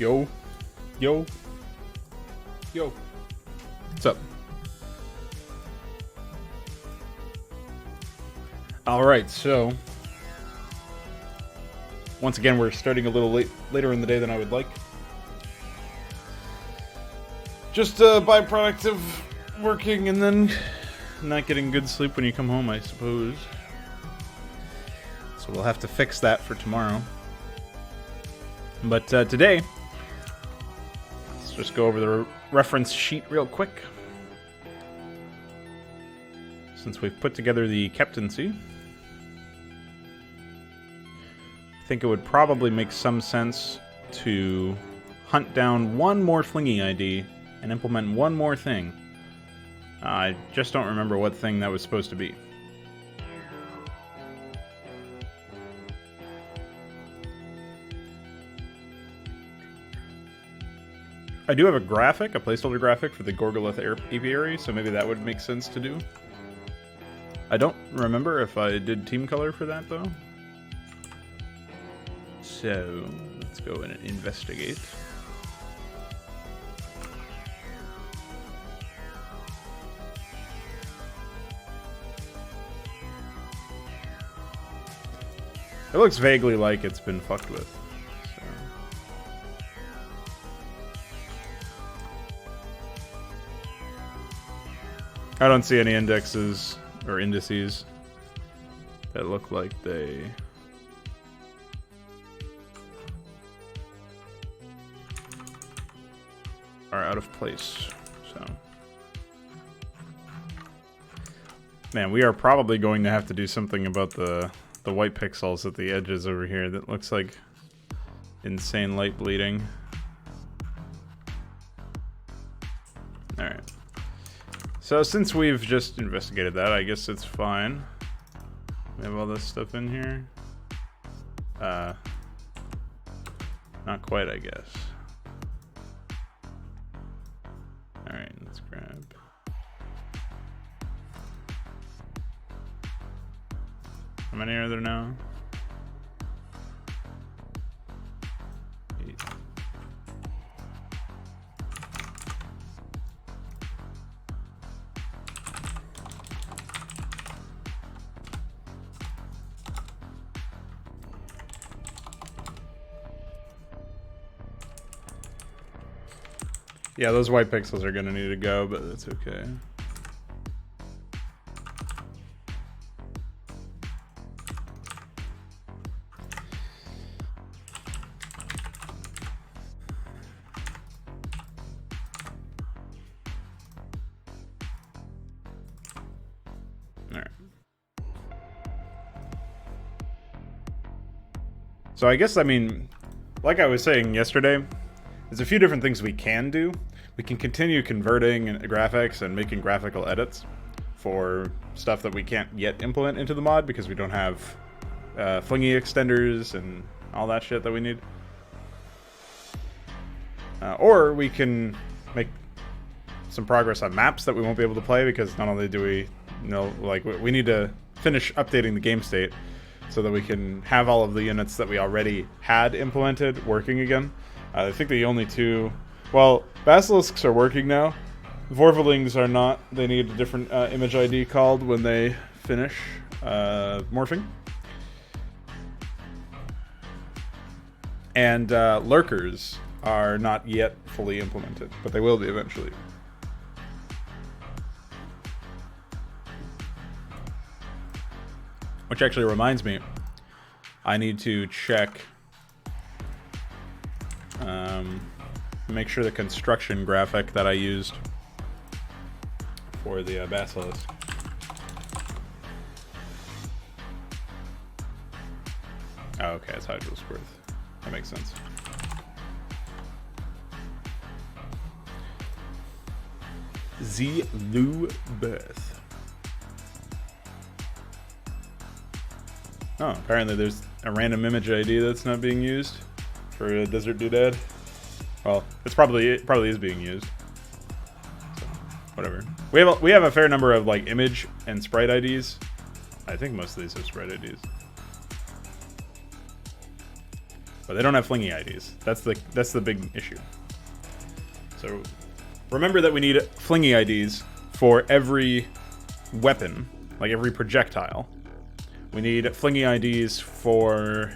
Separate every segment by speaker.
Speaker 1: Yo. Yo. Yo. What's up? Alright, so... once again, we're starting a little later in the day than I would like. Just a byproduct of working and then not getting good sleep when you come home, I suppose. So we'll have to fix that for tomorrow. But today, let's just go over the reference sheet real quick. Since we've put together the captaincy, I think it would probably make some sense to hunt down one more Flingy ID and implement one more thing. I just don't remember what thing that was supposed to be. I do have a graphic, a placeholder graphic for the Gorgolith apiary, so maybe that would make sense to do. I don't remember if I did team color for that, though. So, let's go in and investigate. It looks vaguely like it's been fucked with. So. I don't see any indexes or indices that look like they are out of place. So, man, we are probably going to have to do something about the white pixels at the edges over here. That looks like insane light bleeding. Alright. So since we've just investigated that, I guess it's fine. We have all this stuff in here. Not quite, I guess. Alright, let's grab... how many are there now? 8. Yeah, those white pixels are gonna need to go, but that's okay. So I guess, I mean, like I was saying yesterday, there's a few different things we can do. We can continue converting graphics and making graphical edits for stuff that we can't yet implement into the mod because we don't have Flingy extenders and all that shit that we need. Or we can make some progress on maps that we won't be able to play because not only do we know, like, we need to finish updating the game state so that we can have all of the units that we already had implemented working again. I think the only two... well, Basilisks are working now. Vorvalings are not. They need a different image ID called when they finish morphing. And Lurkers are not yet fully implemented, but they will be eventually. Which actually reminds me, I need to check, make sure the construction graphic that I used for the Basilisk. Oh, okay, it's Hydrosworth. That makes sense. Z. Lou Birth. Oh, apparently there's a random image ID that's not being used for a Desert Doodad. Well, it probably is being used. So, whatever. We have a fair number of like image and sprite IDs. I think most of these have sprite IDs. but they don't have flingy IDs. That's the big issue. So remember that we need flingy IDs for every weapon, like every projectile. We need flingy IDs for...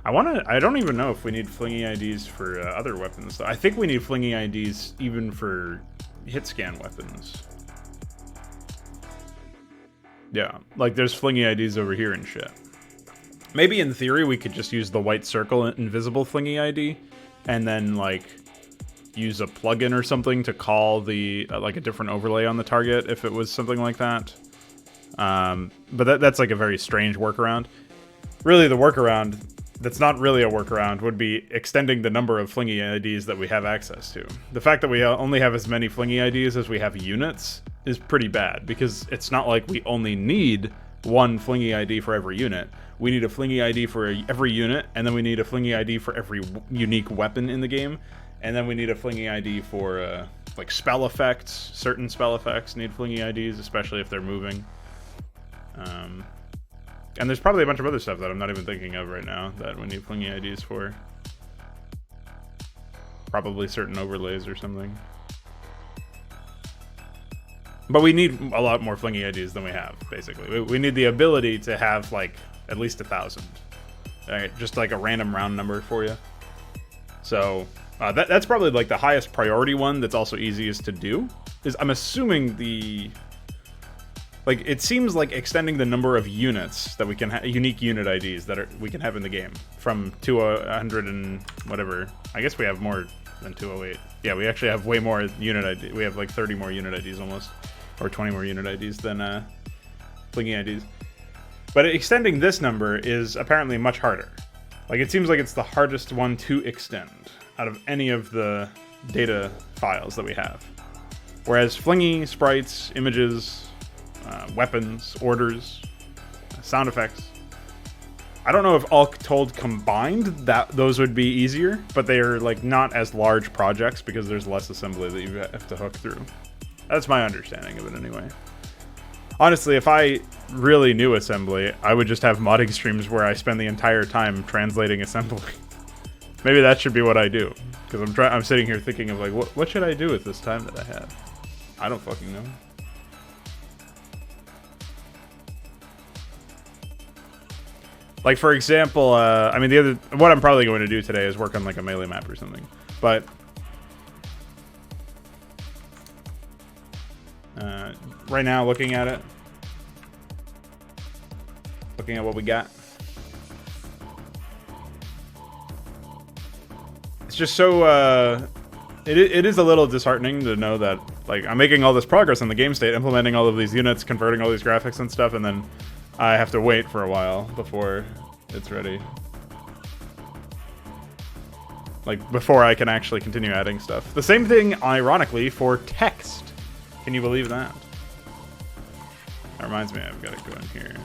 Speaker 1: I don't even know if we need flingy IDs for other weapons. I think we need flingy IDs even for hit scan weapons. Yeah, like there's flingy IDs over here and shit. Maybe in theory we could just use the white circle invisible flingy ID and then like use a plugin or something to call the like a different overlay on the target if it was something like that. But that's like a very strange workaround. Really, the workaround that's not really a workaround would be extending the number of flingy IDs that we have access to. The fact that we only have as many flingy IDs as we have units is pretty bad, because it's not like we only need one flingy ID for every unit. We need a flingy ID for every unit, and then we need a flingy ID for every unique weapon in the game, and then we need a flingy ID for like spell effects. Certain spell effects need flingy IDs, especially if they're moving. And there's probably a bunch of other stuff that I'm not even thinking of right now that we need flingy IDs for. Probably certain overlays or something. But we need a lot more flingy IDs than we have, basically. We need the ability to have, like, at least 1,000. Right, just like a random round number for you. So, that's probably, like, the highest priority one that's also easiest to do. I'm assuming the... Like, it seems like extending the number of units that we can have, unique unit IDs that we can have in the game, from 200 and whatever. I guess we have more than 208. Yeah, we actually have way more unit ID. We have like 30 more unit IDs almost, or 20 more unit IDs than flingy IDs. But extending this number is apparently much harder. Like, it seems like it's the hardest one to extend out of any of the data files that we have. Whereas flingy, sprites, images, weapons, orders, sound effects. I don't know if all told combined that those would be easier, but they are like not as large projects because there's less assembly that you have to hook through. That's my understanding of it anyway. Honestly, if I really knew assembly, I would just have modding streams where I spend the entire time translating assembly. Maybe that should be what I do, because I'm sitting here thinking of like what should I do with this time that I have? I don't fucking know. Like, for example, I mean, what I'm probably going to do today is work on, like, a melee map or something. But, right now, looking at what we got, it's just so, it is a little disheartening to know that, like, I'm making all this progress in the game state, implementing all of these units, converting all these graphics and stuff, and then I have to wait for a while before it's ready. Like, before I can actually continue adding stuff. The same thing, ironically, for text. Can you believe that? That reminds me, I've got to go in here.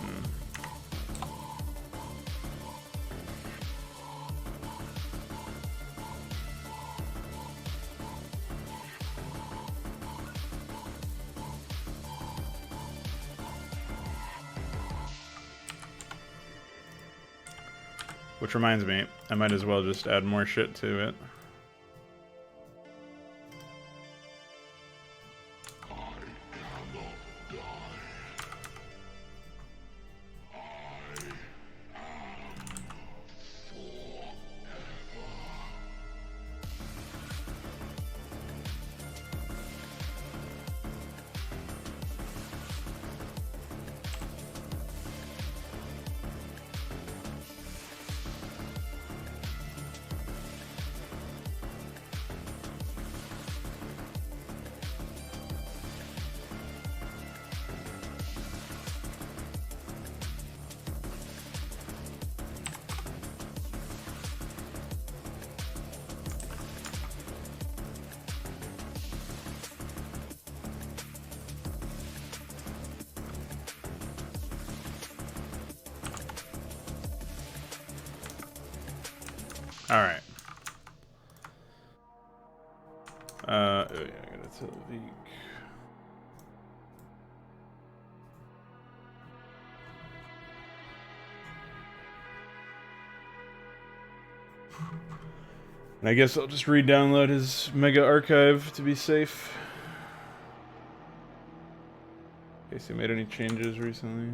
Speaker 1: Which reminds me, I might as well just add more shit to it. Alright. Oh yeah, I gotta tell the... And I guess I'll just re-download his mega archive to be safe. In case he made any changes recently.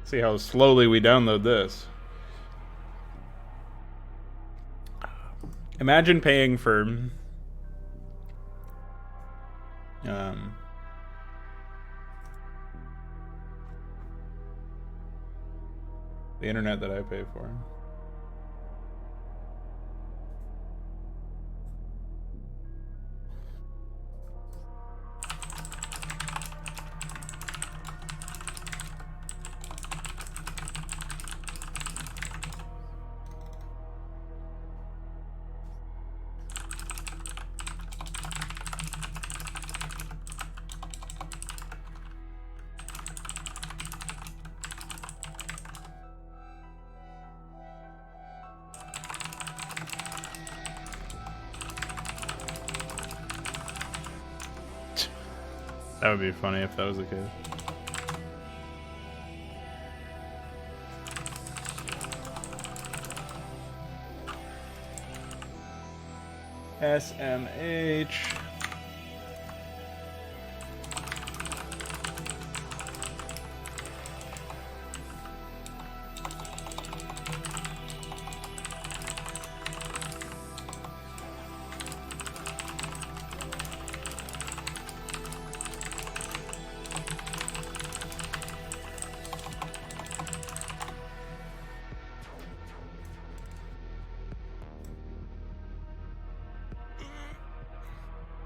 Speaker 1: See how slowly we download this. Imagine paying for the internet that I pay for. That would be funny if that was the case. SMH.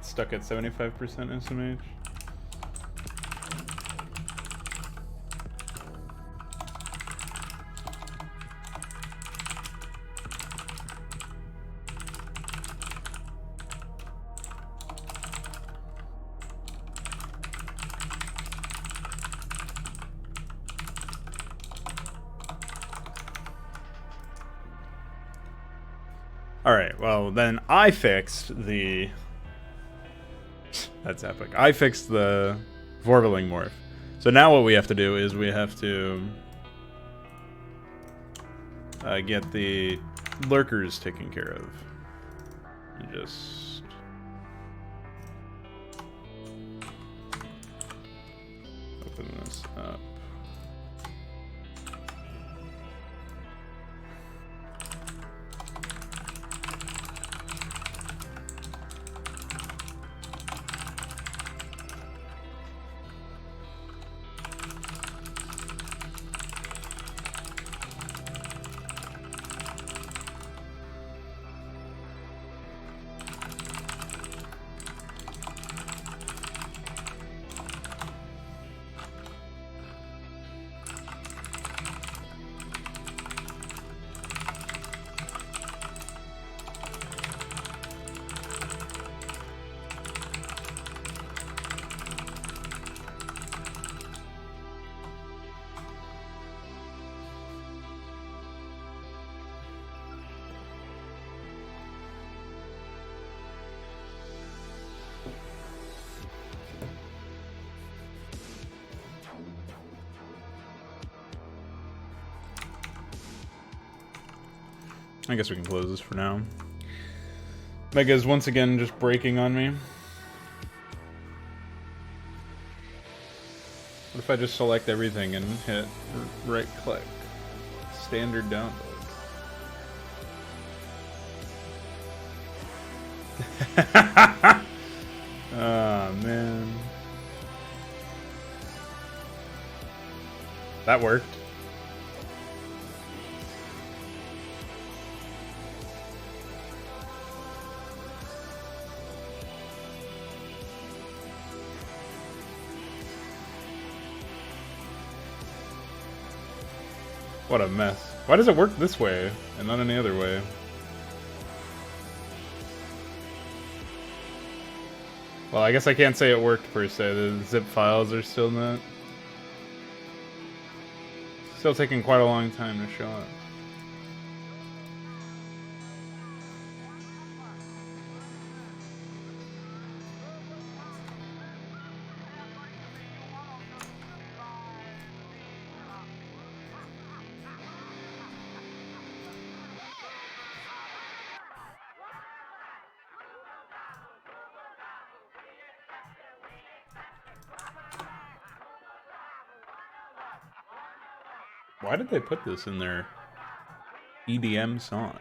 Speaker 1: Stuck at 75% SMH. Alright, well then I fixed the... That's epic. I fixed the Vorbeling morph. So now what we have to do is we have to get the lurkers taken care of. And just... open this up. I guess we can close this for now. Mega's once again just breaking on me. What if I just select everything and hit right click? Standard download. Oh man. That worked. What a mess. Why does it work this way and not any other way? Well, I guess I can't say it worked per se. The zip files are still not... Still taking quite a long time to show up. Why did they put this in their EDM song?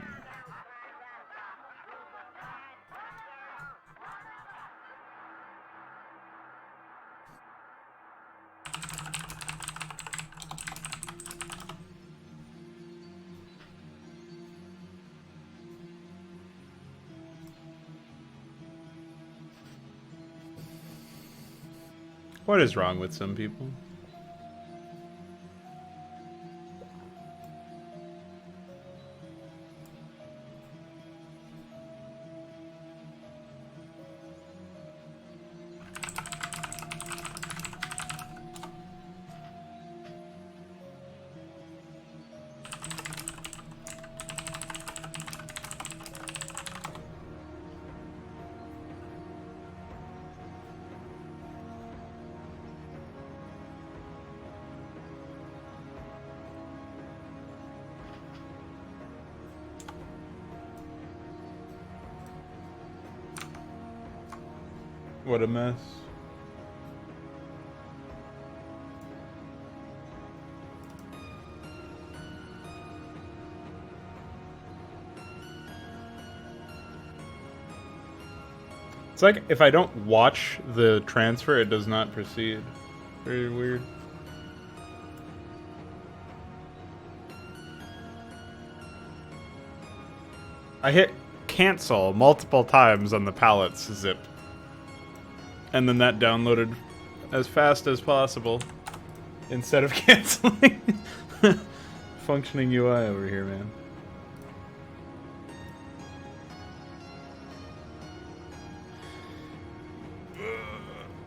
Speaker 1: What is wrong with some people? What a mess. It's like if I don't watch the transfer, it does not proceed. Very weird. I hit cancel multiple times on the pallets zip. And then that downloaded as fast as possible instead of canceling. Functioning UI over here, man.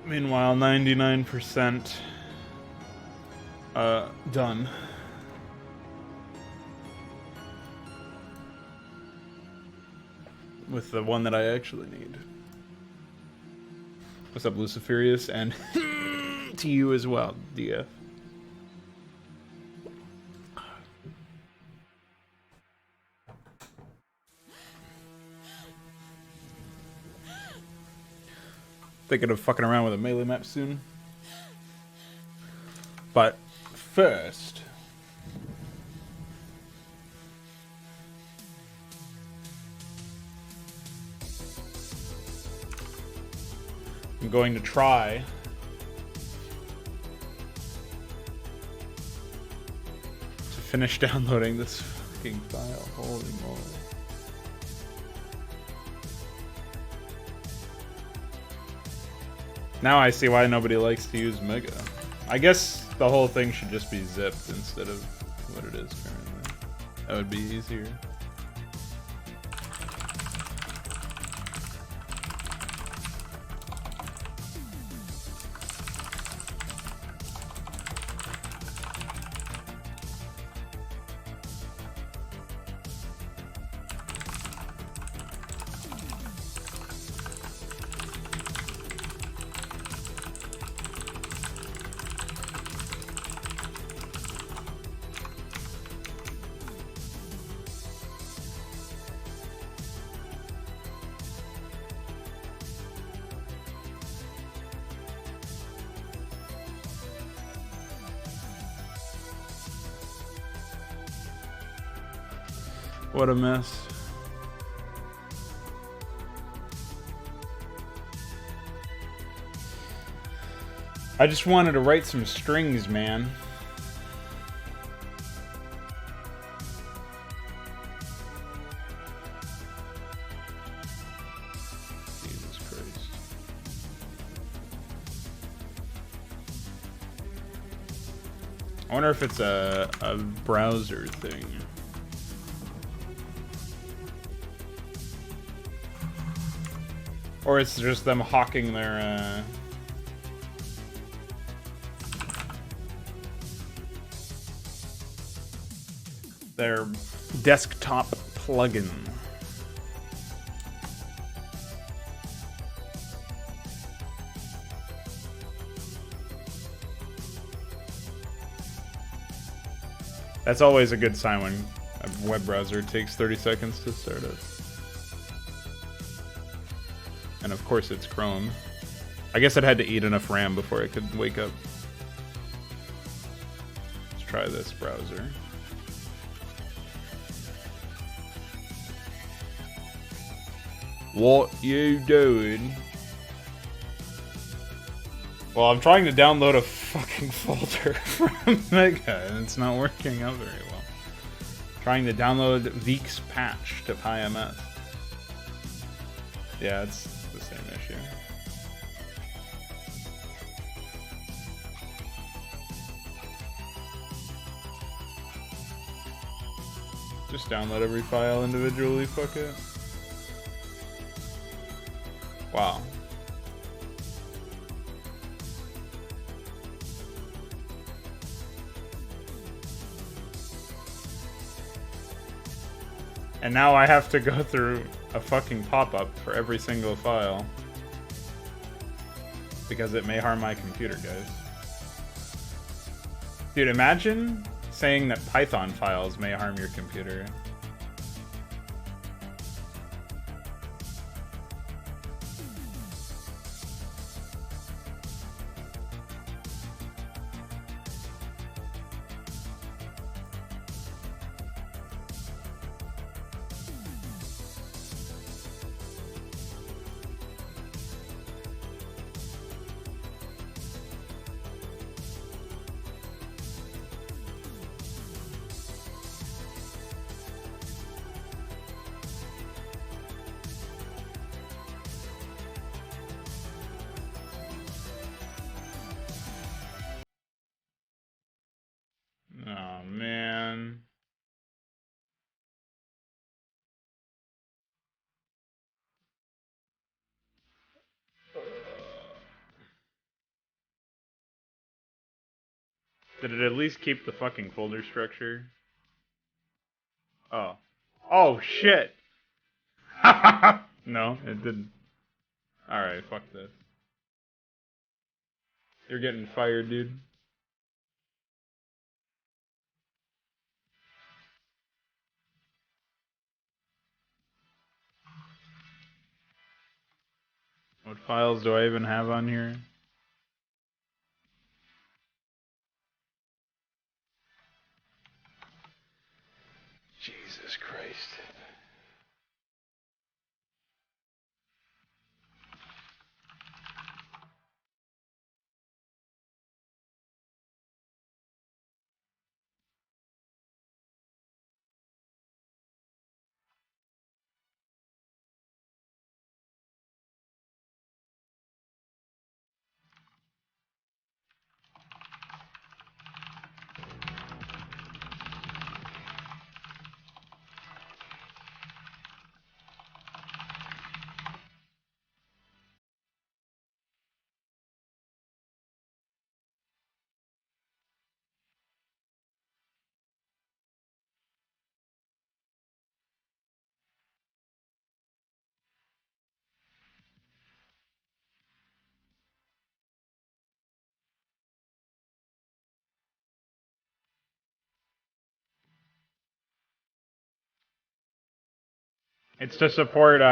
Speaker 1: Meanwhile, 99% done. With the one that I actually need. What's up, Luciferius? And to you as well, DF. Thinking of fucking around with a melee map soon. But first... I'm going to try to finish downloading this fucking file. Holy moly. Now I see why nobody likes to use Mega. I guess the whole thing should just be zipped instead of what it is currently. That would be easier. What a mess. I just wanted to write some strings, man. Jesus Christ. I wonder if it's a browser thing. Or it's just them hawking their desktop plugin. That's always a good sign when a web browser takes 30 seconds to start up. And of course it's Chrome. I guess it had to eat enough RAM before it could wake up. Let's try this browser. What you doing? Well, I'm trying to download a fucking folder from Mega, and it's not working out very well. Trying to download Veek's patch to PyMS. Yeah, it's the same issue. Just download every file individually, fuck it. Wow. And now I have to go through a fucking pop-up for every single file. Because it may harm my computer, guys. Dude, imagine saying that Python files may harm your computer. Oh, man. Did it at least keep the fucking folder structure? Oh. Oh, shit! No, it didn't. Alright, fuck this. You're getting fired, dude. What files do I even have on here? Jesus Christ. It's to support,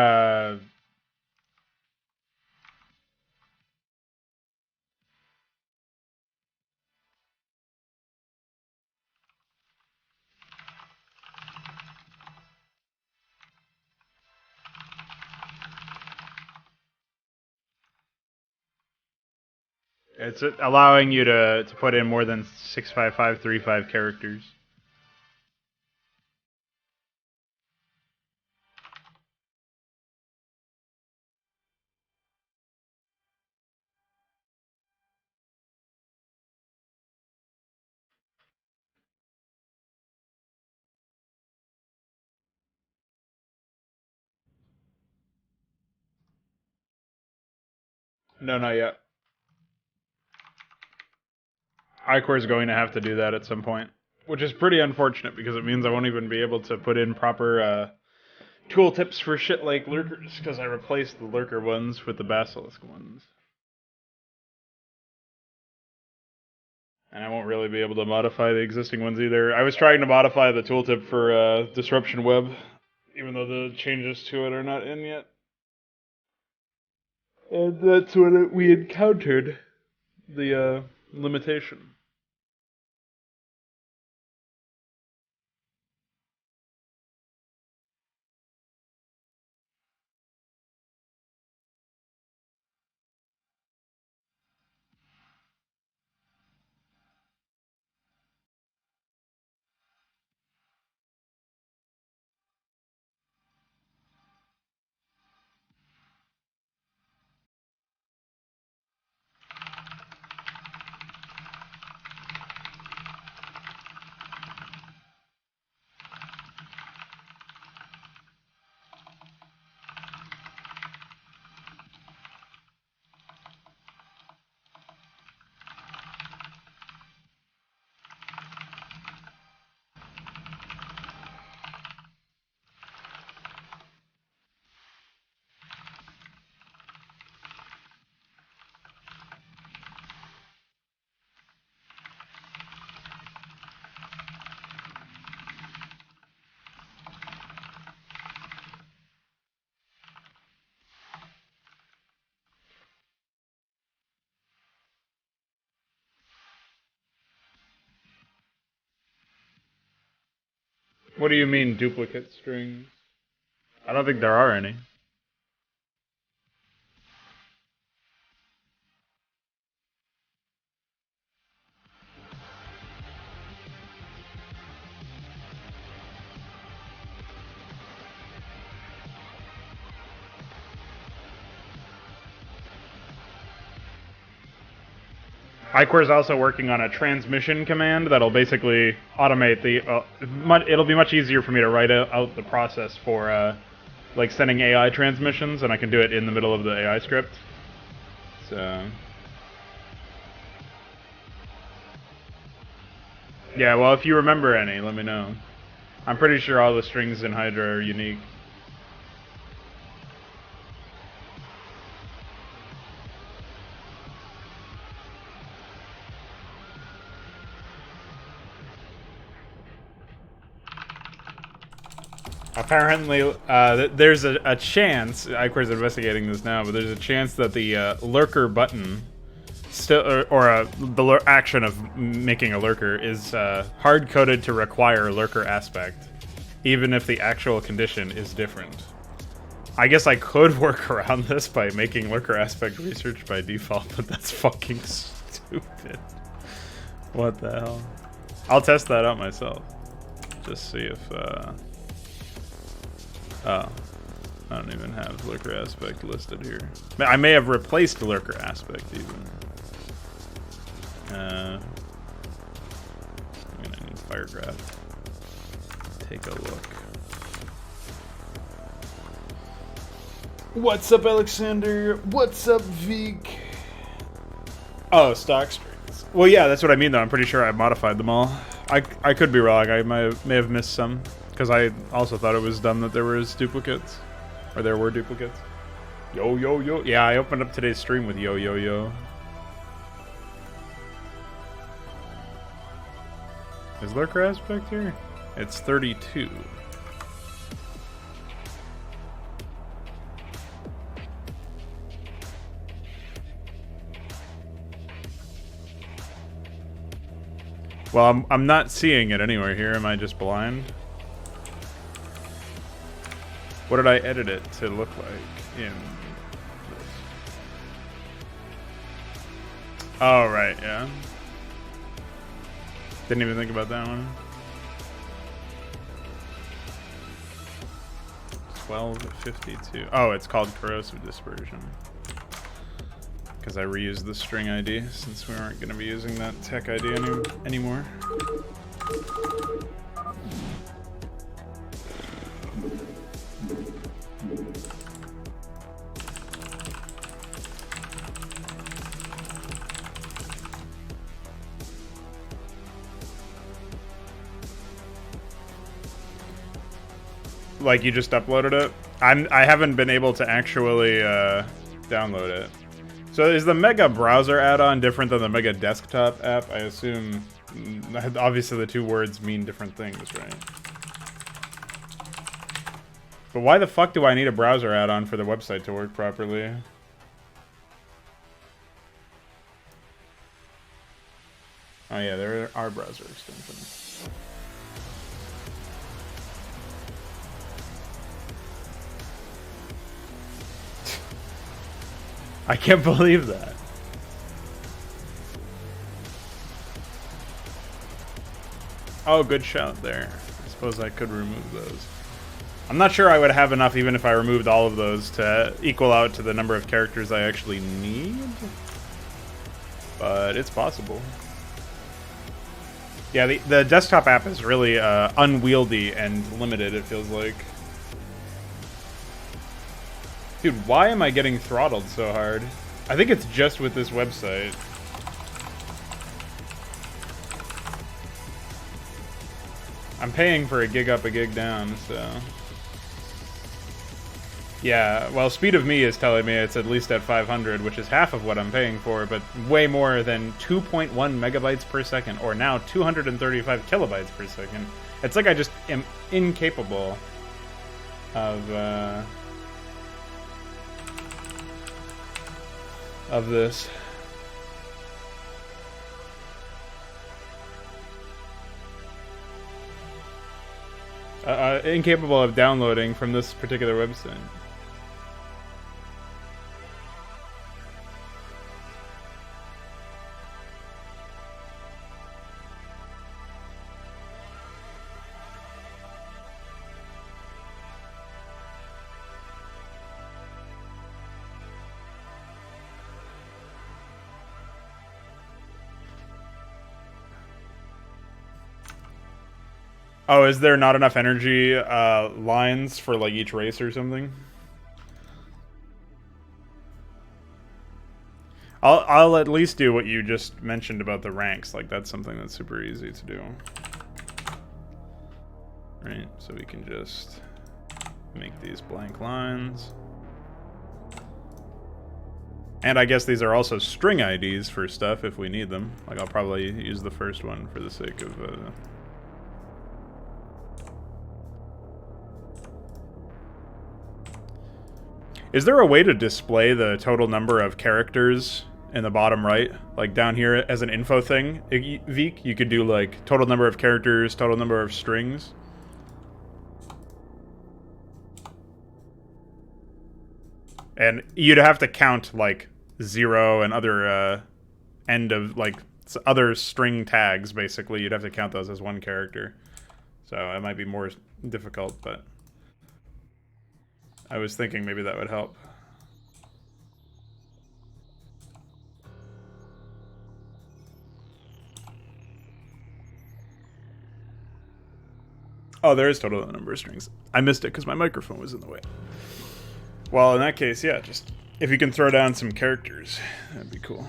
Speaker 1: it's allowing you to put in more than 65535 characters. No, not yet. iCore is going to have to do that at some point, which is pretty unfortunate because it means I won't even be able to put in proper tooltips for shit like lurkers because I replaced the lurker ones with the basilisk ones. And I won't really be able to modify the existing ones either. I was trying to modify the tooltip for Disruption Web, even though the changes to it are not in yet. And that's when we encountered the limitation. What do you mean, duplicate strings? I don't think there are any. iCore is also working on a transmission command that'll basically automate the. It'll be much easier for me to write out the process for like sending AI transmissions, and I can do it in the middle of the AI script. So. Yeah, well, if you remember any, let me know. I'm pretty sure all the strings in Hydra are unique. Apparently, there's a chance, iCore's investigating this now, but there's a chance that the lurker button, the action of making a lurker is hard-coded to require lurker aspect, even if the actual condition is different. I guess I could work around this by making lurker aspect research by default, but that's fucking stupid. What the hell? I'll test that out myself. Just see if, oh, I don't even have lurker aspect listed here. I may have replaced lurker aspect even. I'm gonna need Firegraph. Take a look. What's up, Alexander? What's up, Veek? Oh, stock strings. Well, yeah, that's what I mean, though. I'm pretty sure I modified them all. I could be wrong. I may have missed some. Because I also thought it was dumb that there was duplicates. Or there were duplicates. Yo, yo, yo. Yeah, I opened up today's stream with yo, yo, yo. Is lurker aspect here? It's 32. Well, I'm not seeing it anywhere here. Am I just blind? What did I edit it to look like in this? Oh, right, yeah. Didn't even think about that one. 1252. Oh, it's called corrosive dispersion. Because I reused the string ID since we aren't going to be using that tech ID anymore. Like, you just uploaded it? I haven't been able to actually download it. So is the Mega browser add-on different than the Mega desktop app? I assume, obviously the two words mean different things, right? But why the fuck do I need a browser add-on for the website to work properly? Oh yeah, there are browser extensions. I can't believe that. Oh, good shout there. I suppose I could remove those. I'm not sure I would have enough even if I removed all of those to equal out to the number of characters I actually need. But it's possible. Yeah, the desktop app is really unwieldy and limited, it feels like. Dude, why am I getting throttled so hard? I think it's just with this website. I'm paying for a gig up, a gig down, so... Yeah, well, Speed of Me is telling me it's at least at 500, which is half of what I'm paying for, but way more than 2.1 megabytes per second, or now 235 kilobytes per second. It's like I just am incapable of this. Incapable of downloading from this particular website. Oh, is there not enough energy lines for like each race or something? I'll at least do what you just mentioned about the ranks. Like, that's something that's super easy to do. Right, so we can just make these blank lines. And I guess these are also string IDs for stuff if we need them. Like, I'll probably use the first one for the sake of... Is there a way to display the total number of characters in the bottom right? Like down here as an info thing, Veek, you could do like total number of characters, total number of strings. And you'd have to count like 0 and other end of like other string tags, basically. You'd have to count those as one character. So it might be more difficult, but I was thinking maybe that would help. Oh, there is total number of strings. I missed it because my microphone was in the way. Well, in that case, yeah, just if you can throw down some characters, that'd be cool.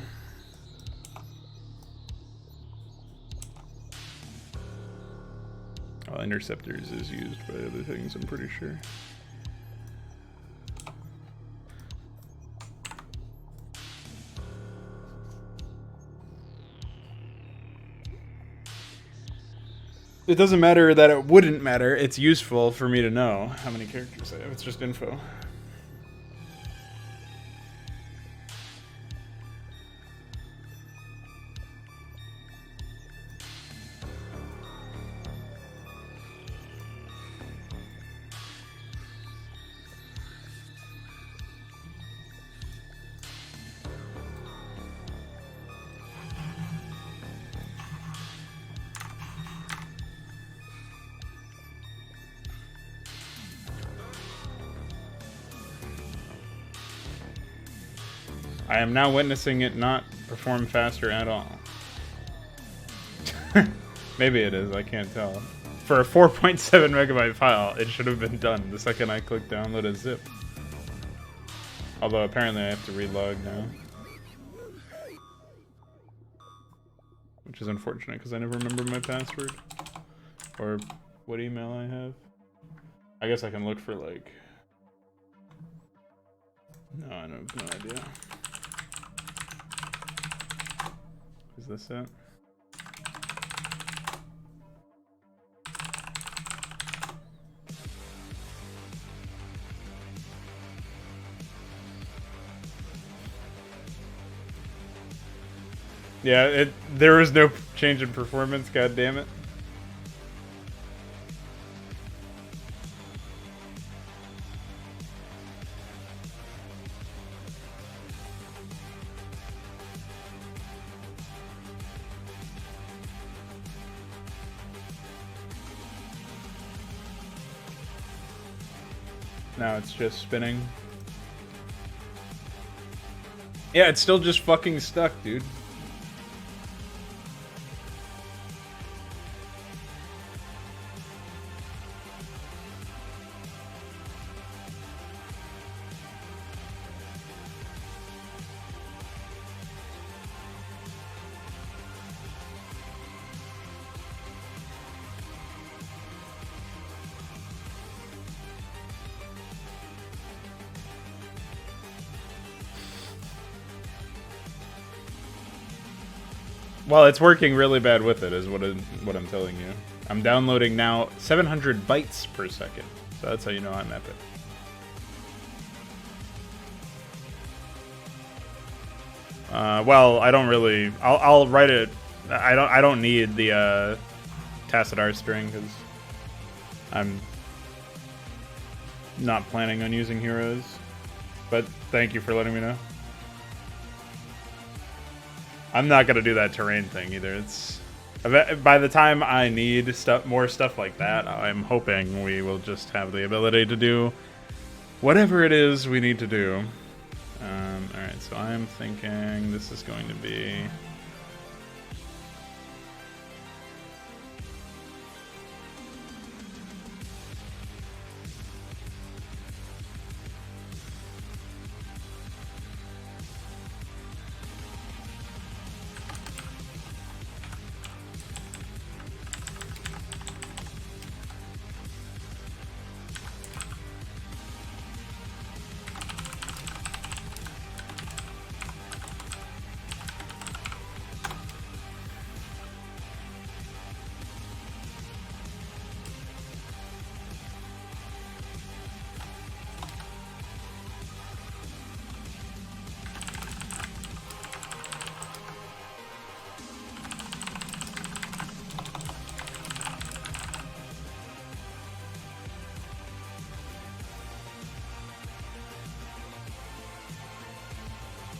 Speaker 1: Well, interceptors is used by other things, I'm pretty sure. It doesn't matter that it wouldn't matter. It's useful for me to know how many characters I have. It's just info. I am now witnessing it not perform faster at all. Maybe it is, I can't tell. For a 4.7 megabyte file, it should have been done the second I clicked download a zip. Although apparently I have to relog now. Which is unfortunate because I never remember my password. Or what email I have. I guess I can look for like... No, I have no idea. Is this it? Yeah, there was no change in performance, god damn it. Now it's just spinning. Yeah, it's still just fucking stuck, dude. Well, it's working really bad with it, is what I'm telling you. I'm downloading now 700 bytes per second, so that's how you know I'm epic. Well, I don't really. I'll write it. I don't need the tacit R string because I'm not planning on using heroes. But thank you for letting me know. I'm not gonna do that terrain thing either. It's by the time I need more stuff like that, I'm hoping we will just have the ability to do whatever it is we need to do. Alright, so I'm thinking this is going to be...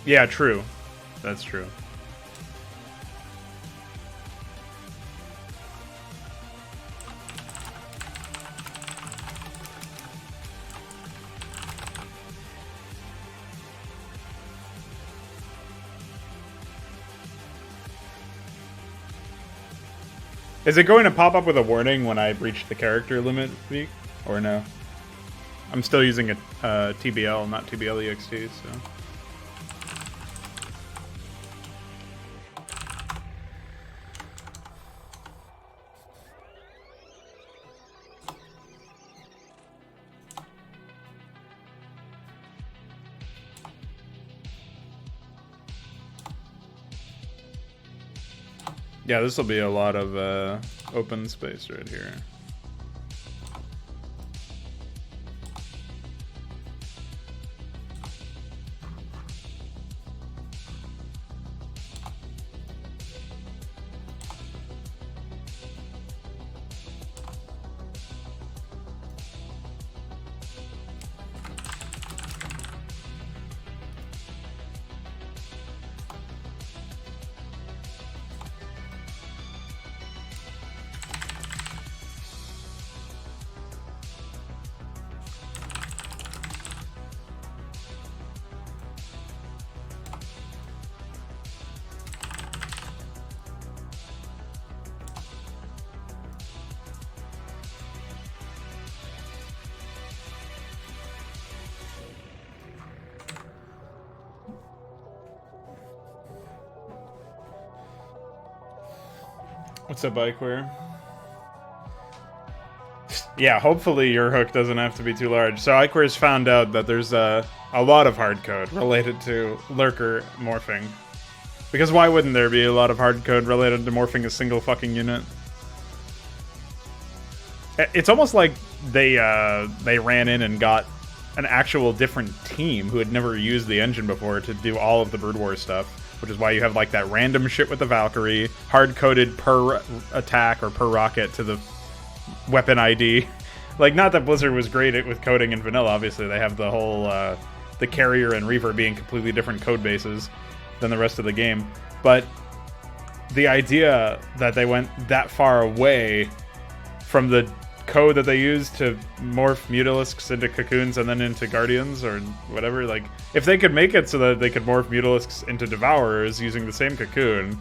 Speaker 1: Yeah, true. That's true. Is it going to pop up with a warning when I breach the character limit, Veek? Or no? I'm still using a TBL, not TBL EXT, so... Yeah, this will be a lot of open space right here. What's up, Bikewear? Yeah, hopefully your hook doesn't have to be too large. So Iquar's found out that there's a lot of hard code related to lurker morphing. Because why wouldn't there be a lot of hard code related to morphing a single fucking unit? It's almost like they ran in and got an actual different team who had never used the engine before to do all of the Brood War stuff, which is why you have like that random shit with the Valkyrie, hard-coded per attack or per rocket to the weapon ID. Like, not that Blizzard was great with coding in vanilla, obviously. They have the whole, the Carrier and Reaver being completely different code bases than the rest of the game. But the idea that they went that far away from the code that they used to morph Mutalisks into Cocoons and then into Guardians or whatever, like, if they could make it so that they could morph Mutalisks into Devourers using the same Cocoon,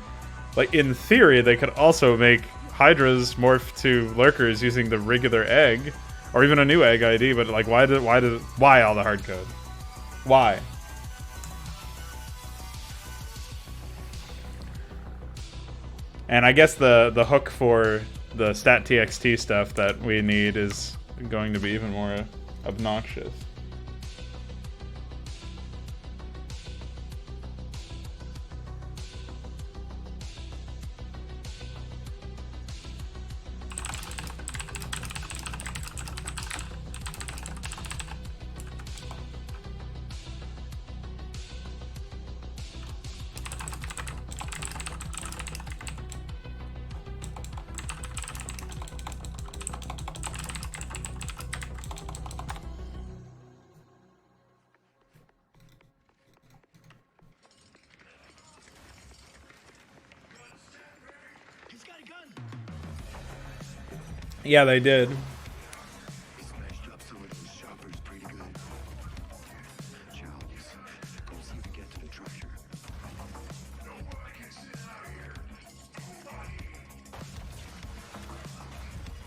Speaker 1: like, in theory, they could also make Hydras morph to Lurkers using the regular egg, or even a new egg ID, but, like, why all the hard code? Why? And I guess the hook for the stat TXT stuff that we need is going to be even more obnoxious. Yeah, they did.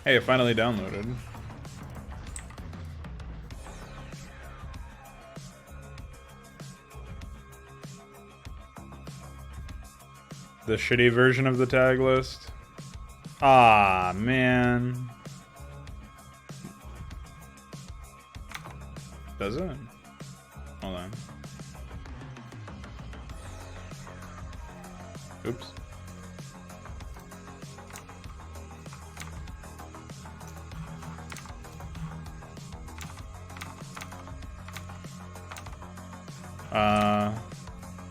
Speaker 1: Hey, it finally downloaded. The shitty version of the tag list. Ah, man. Does it? Hold on. Oops.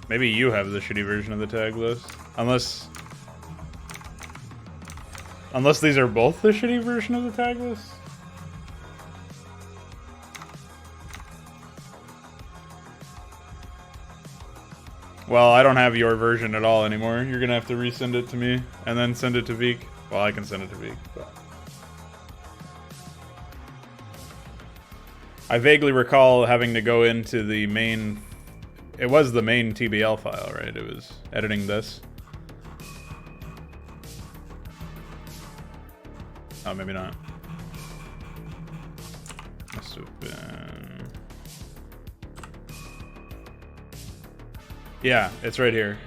Speaker 1: Maybe you have the shitty version of the tag list. Unless these are both the shitty version of the tag list? Well, I don't have your version at all anymore. You're gonna have to resend it to me and then send it to Veek. Well, I can send it to Veek, but I vaguely recall having to go into the main. It was the main TBL file, right? It was editing this. Oh, maybe not. Must have been. Yeah, it's right here.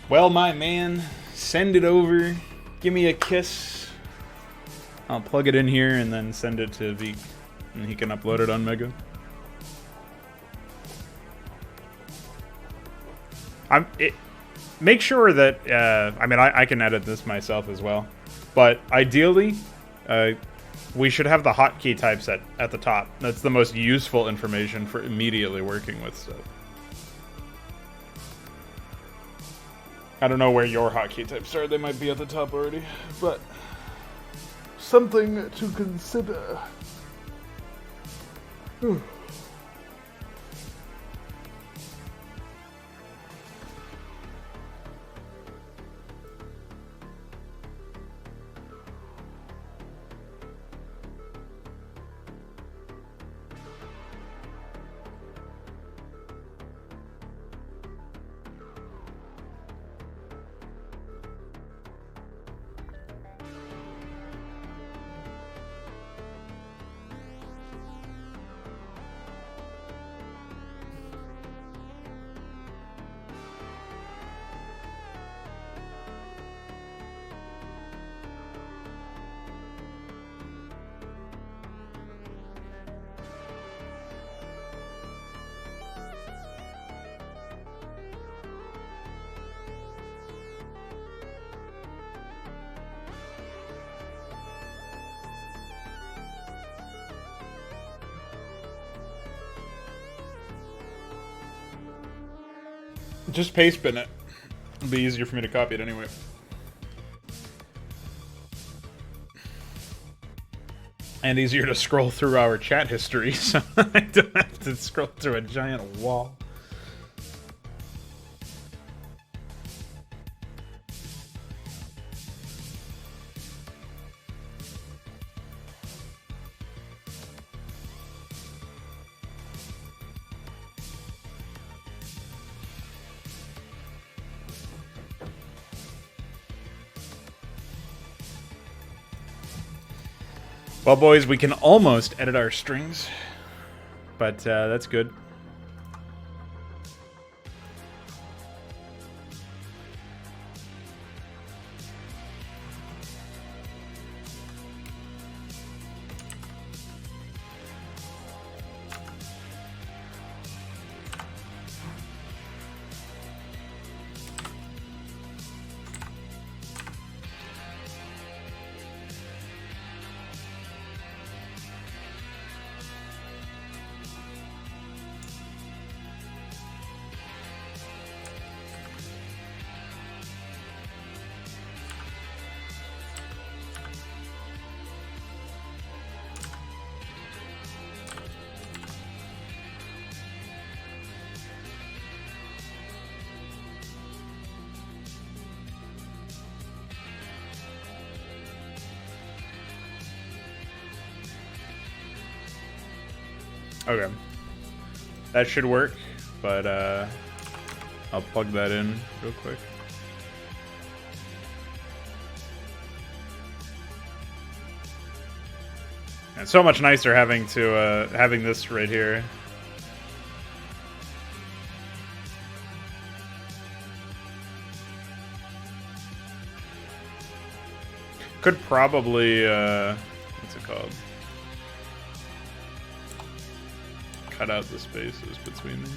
Speaker 1: Well, my man, send it over. Give me a kiss. I'll plug it in here and then send it to Veek, and he can upload it on Mega. Make sure that, I mean, I can edit this myself as well, but ideally, we should have the hotkey types at the top. That's the most useful information for immediately working with stuff. I don't know where your hotkey types are. They might be at the top already, but something to consider. Just paste bin it. It'll be easier for me to copy it anyway. And easier to scroll through our chat history, so I don't have to scroll through a giant wall. Well, boys, we can almost edit our strings, but that's good. Okay. That should work, but I'll plug that in real quick. And it's so much nicer having to having this right here. Could probably what's it called? Cut out the spaces between these.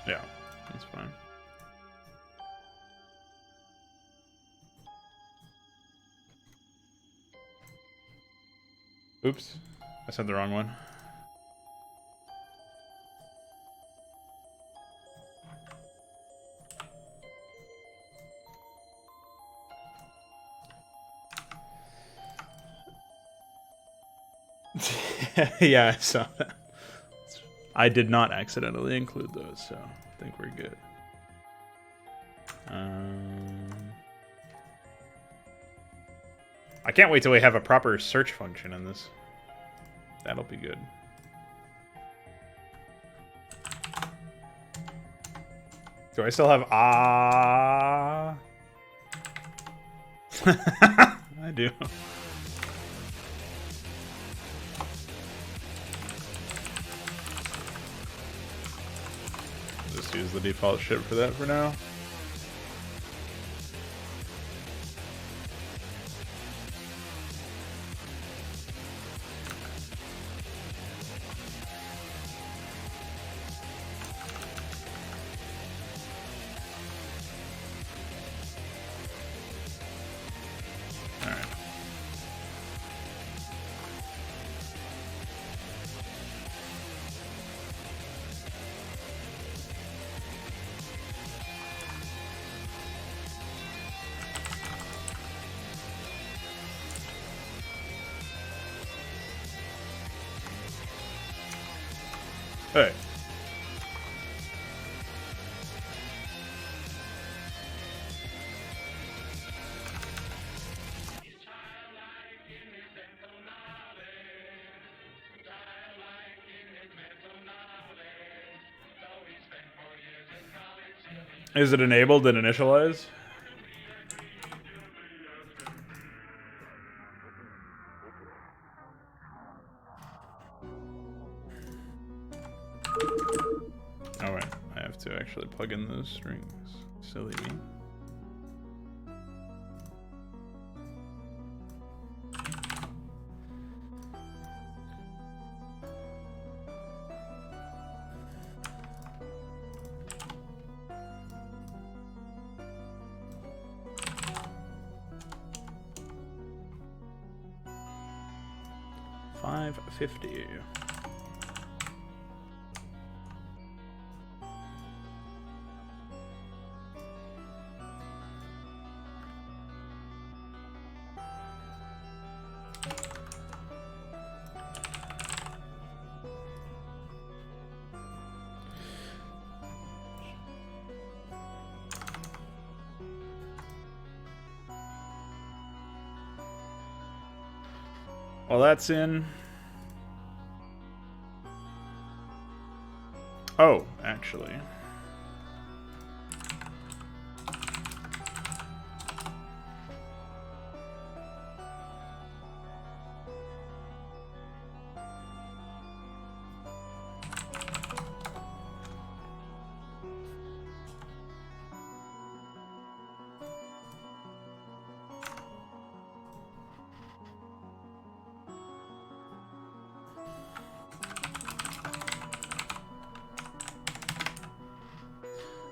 Speaker 1: Yeah, that's fine. Oops, I said the wrong one. Yeah, I saw that. I did not accidentally include those, so I think we're good. I can't wait till we have a proper search function in this. That'll be good. Do I still have I do. Just use the default shit for that for now. Hey. Is it enabled and initialized? Oh wait, I have to actually plug in those strings. Silly me. 550. Well, that's in. Oh, actually.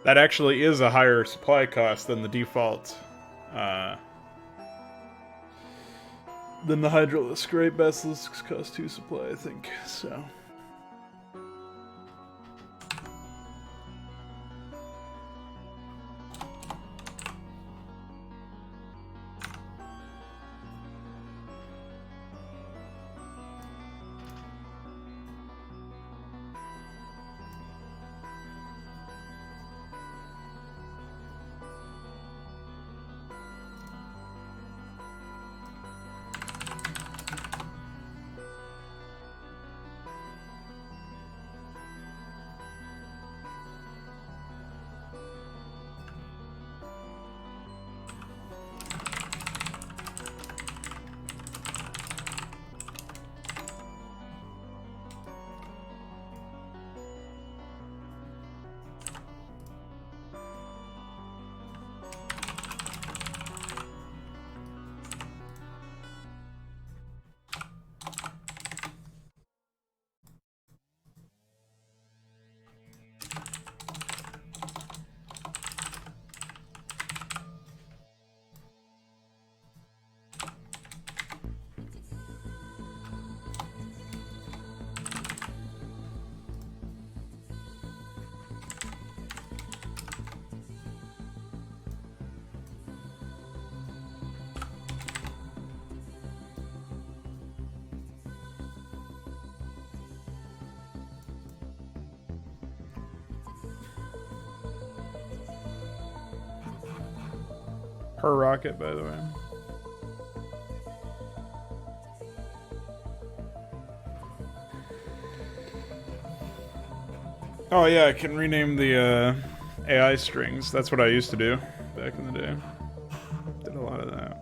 Speaker 1: That actually is a higher supply cost than the default. Than the Hydralisk, right? Basilisks cost 2 supply, I think. So. Per rocket, by the way. Oh yeah, I can rename the AI strings. That's what I used to do back in the day. Did a lot of that.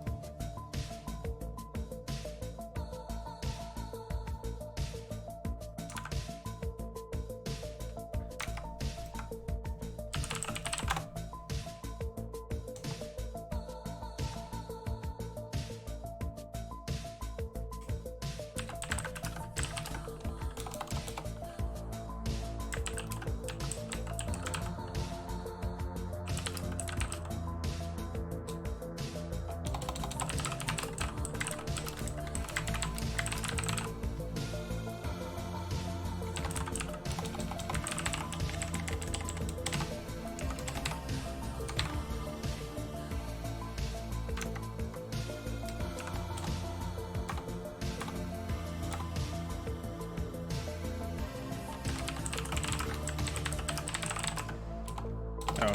Speaker 1: Oh.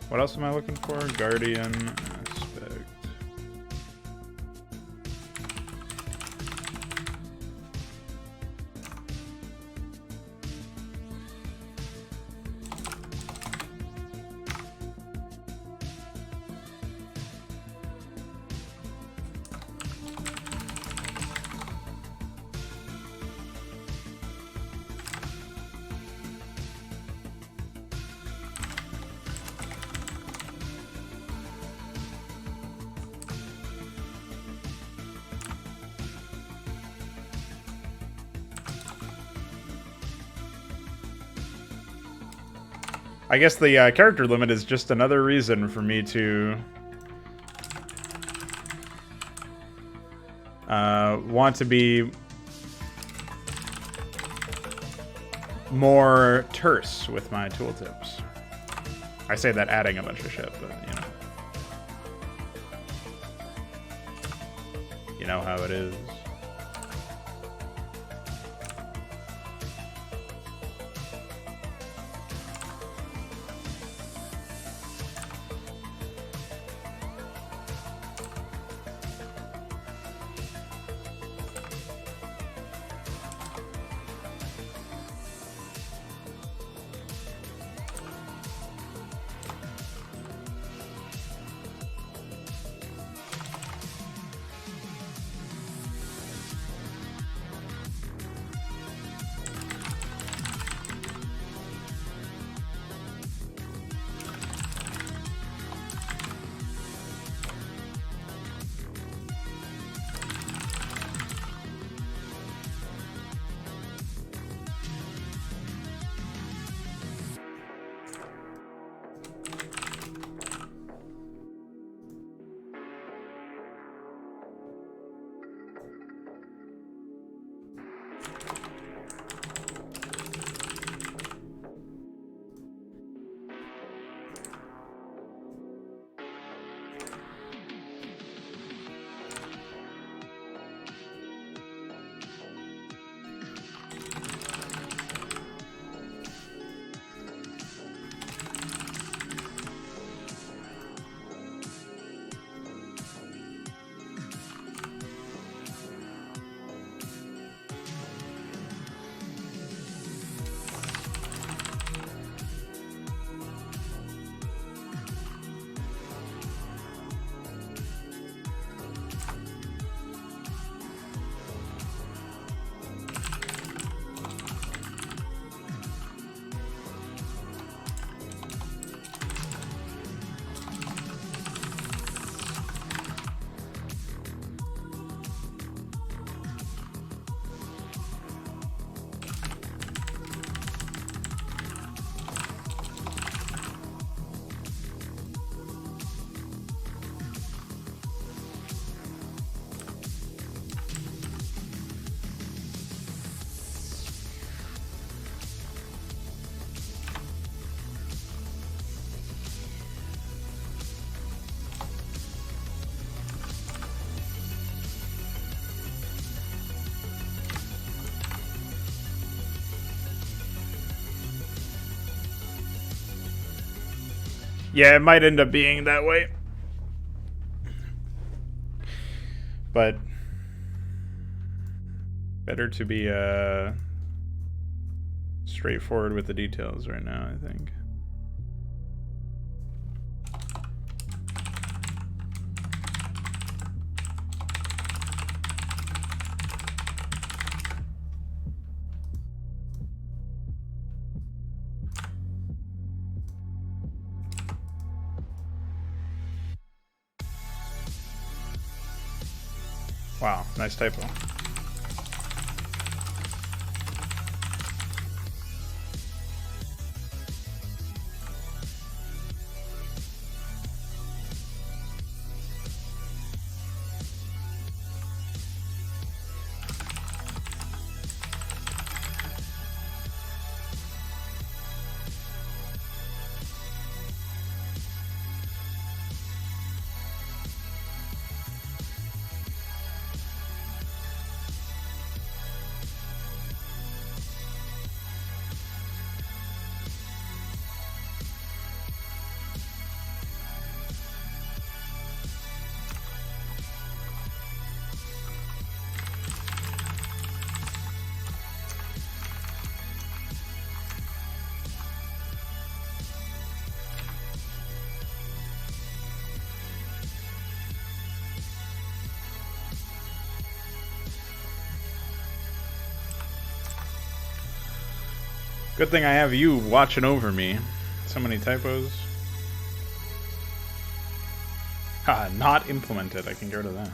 Speaker 1: What else am I looking for? Guardian aspect. I guess the character limit is just another reason for me to want to be more terse with my tooltips. I say that adding a bunch of shit, but you know. You know how it is. Yeah, it might end up being that way. But better to be straightforward with the details right now, I think. Wow, nice typo. Good thing I have you watching over me. So many typos. Ha, not implemented. I can get rid of that.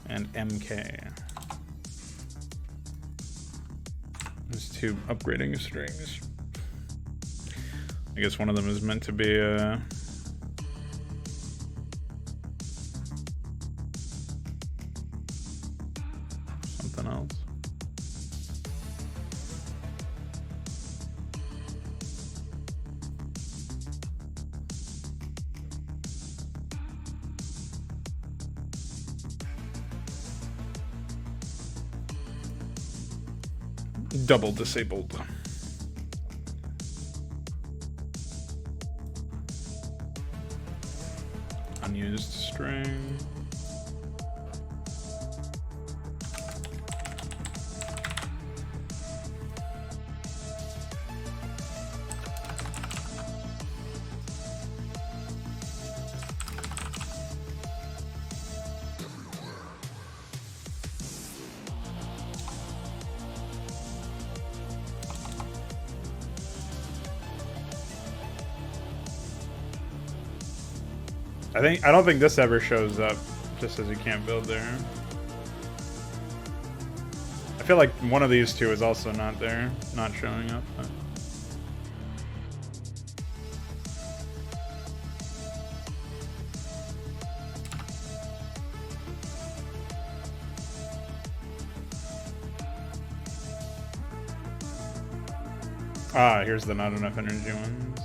Speaker 1: And MK. There's two upgrading strings. I guess one of them is meant to be something else. Double disabled. Unused string. I don't think this ever shows up, just says you can't build there. I feel like one of these two is also not there, not showing up. But. Ah, here's the not enough energy ones.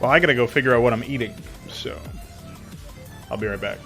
Speaker 1: Well, I gotta go figure out what I'm eating, so I'll be right back.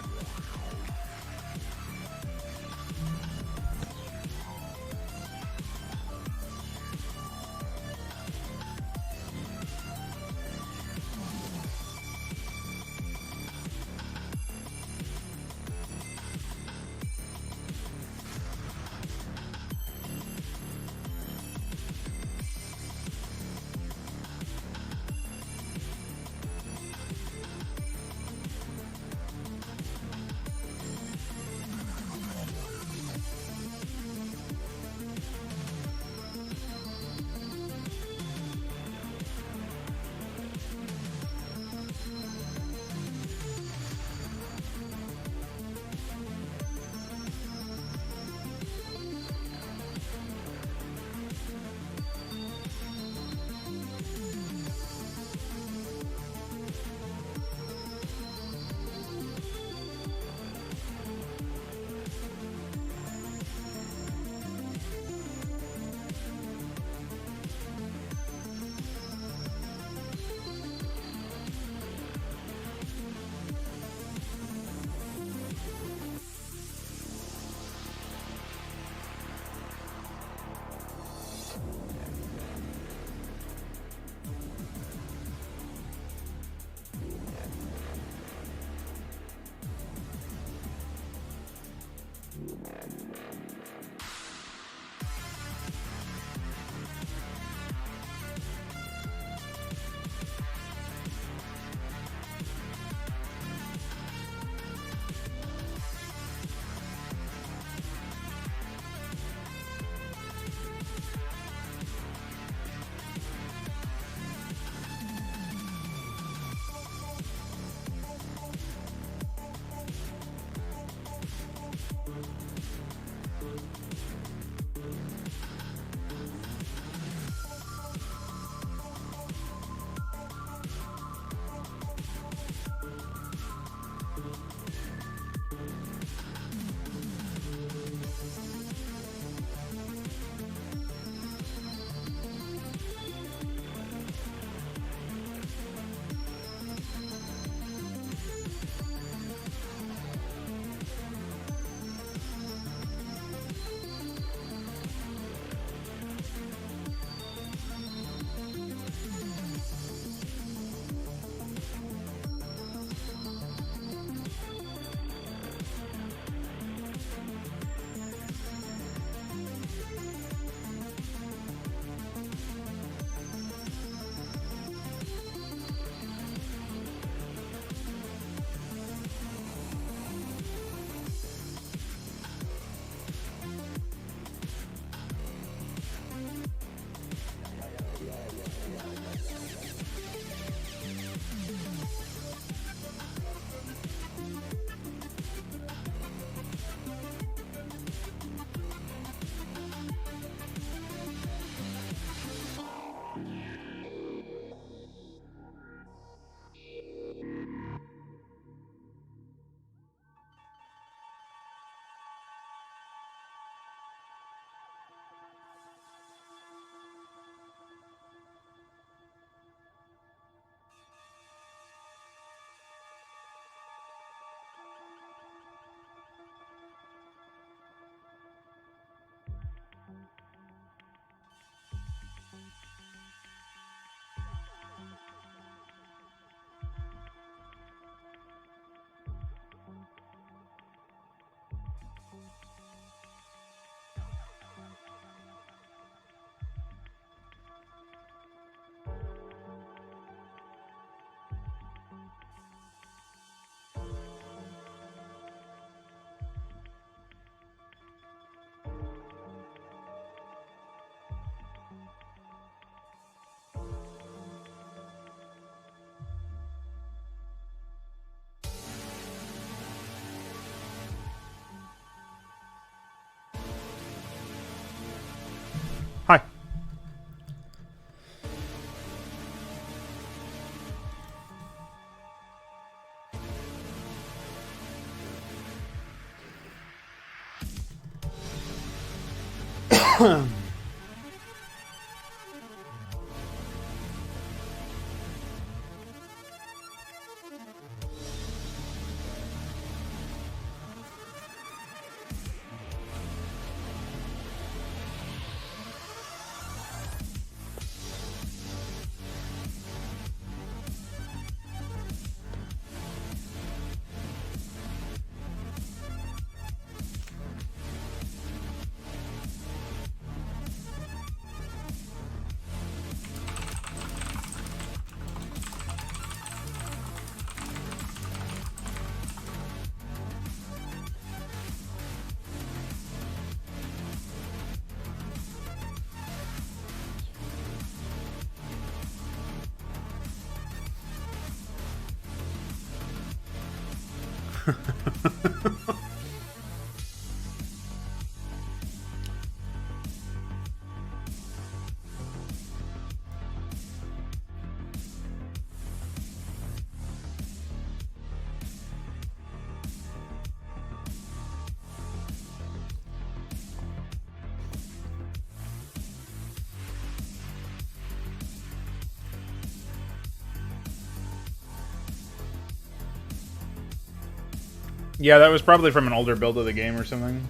Speaker 1: Yeah, that was probably from an older build of the game or something.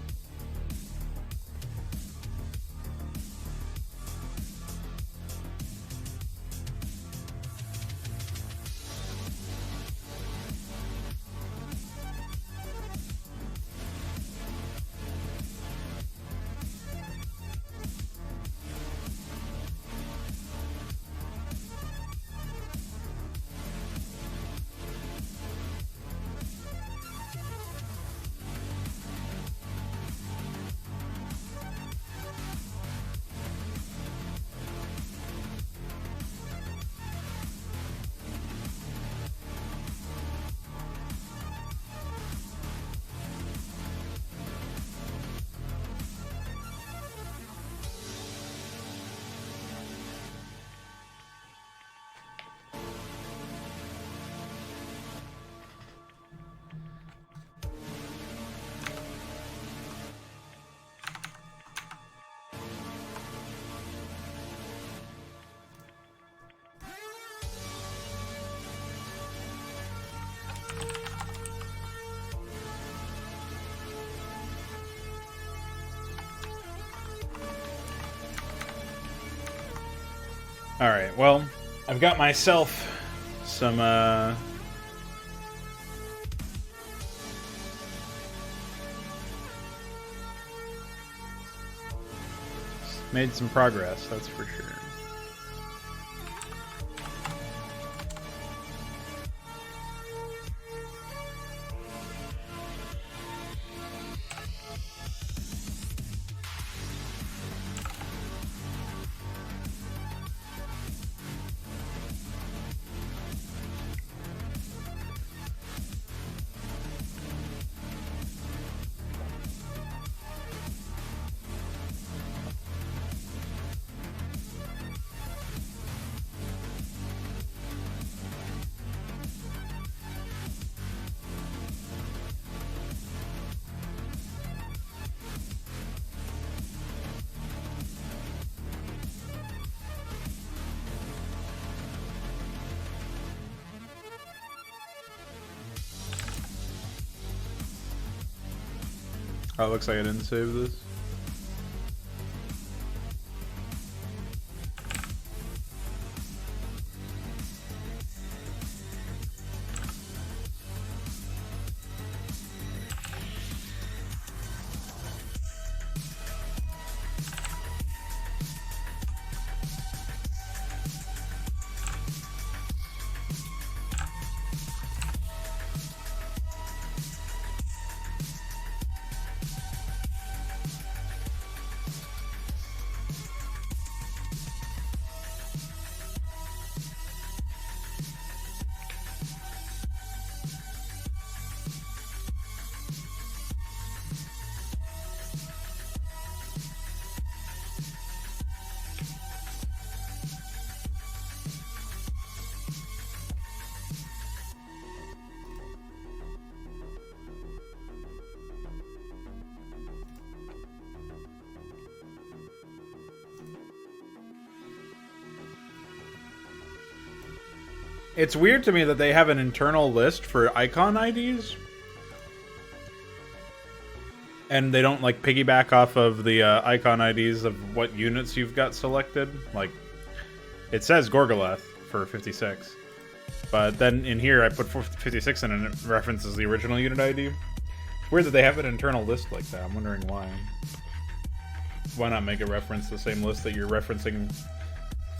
Speaker 1: Alright, well, I've got myself some, made some progress, that's for sure. Oh, it looks like I didn't save this. It's weird to me that they have an internal list for icon IDs. And they don't, like, piggyback off of the icon IDs of what units you've got selected. Like, it says Gorgoleth for 56. But then in here, I put 56 in and it references the original unit ID. It's weird that they have an internal list like that. I'm wondering why. Why not make a reference the same list that you're referencing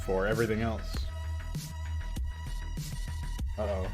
Speaker 1: for everything else? Uh-oh.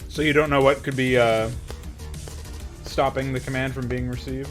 Speaker 1: So you don't know what could be stopping the command from being received?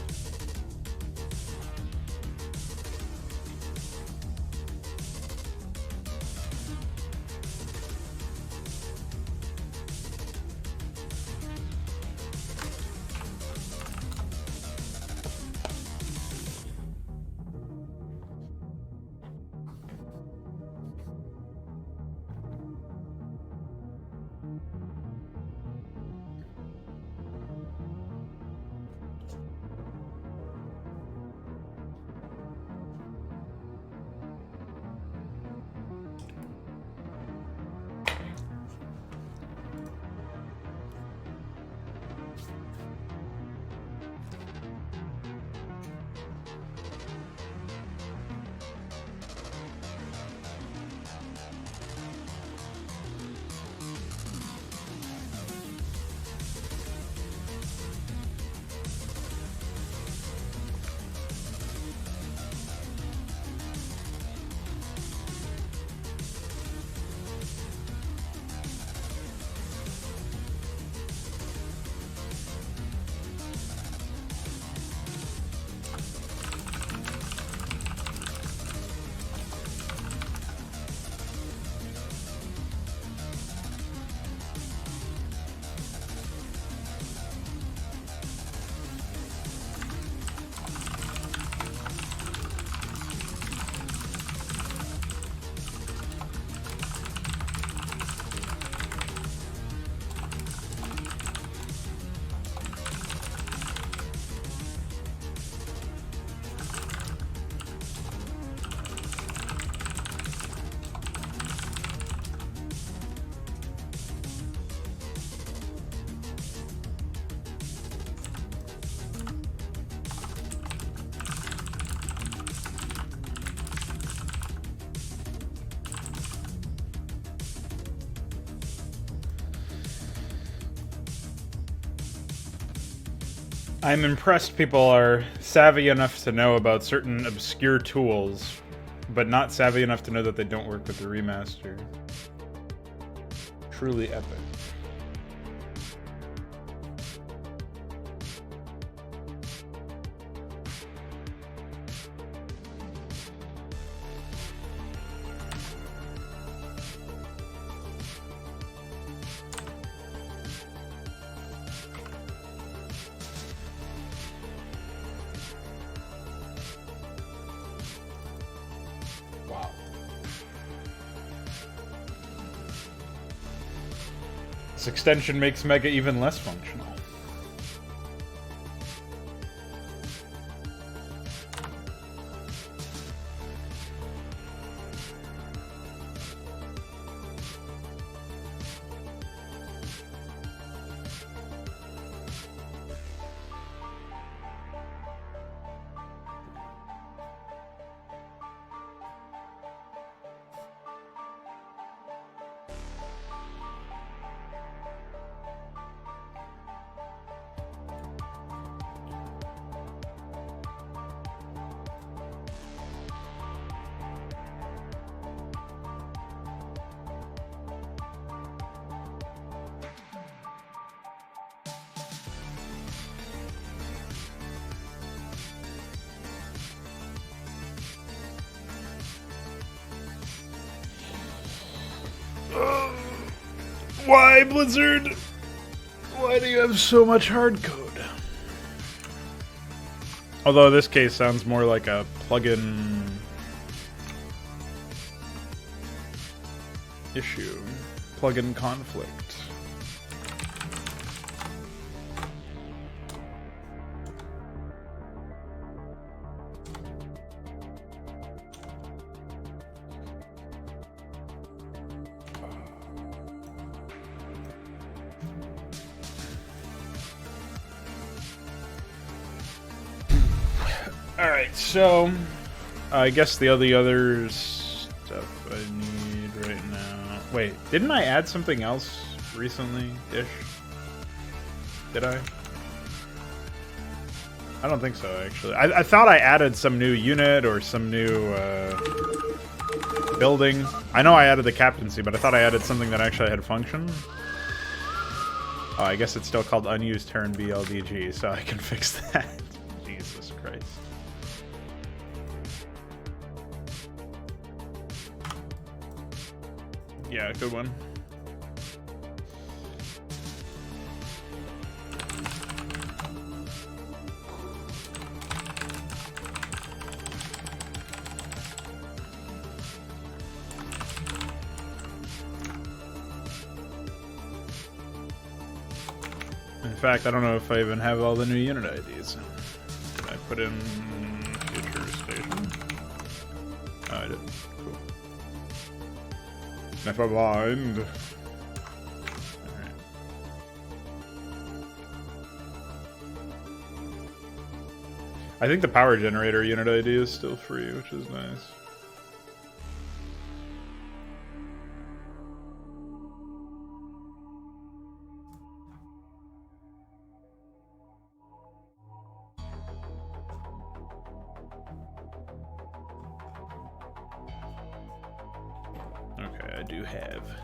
Speaker 1: I'm impressed people are savvy enough to know about certain obscure tools, but not savvy enough to know that they don't work with the remaster. Truly epic. This extension makes Mega even less functional. Why, Blizzard? Why do you have so much hard code? Although this case sounds more like a plugin issue. Plugin conflict. Alright, so I guess the other stuff I need right now. Wait, didn't I add something else recently-ish? Did I? I don't think so, actually. I thought I added some new unit or some new building. I know I added the captaincy, but I thought I added something that actually had function. Oh, I guess it's still called unused turn BLDG, so I can fix that. Jesus Christ. Yeah, good one. In fact, I don't know if I even have all the new unit IDs. Did I put in future station? Oh, I did. Cool. Never mind. Alright. I think the power generator unit ID is still free, which is nice. Okay, I do have that.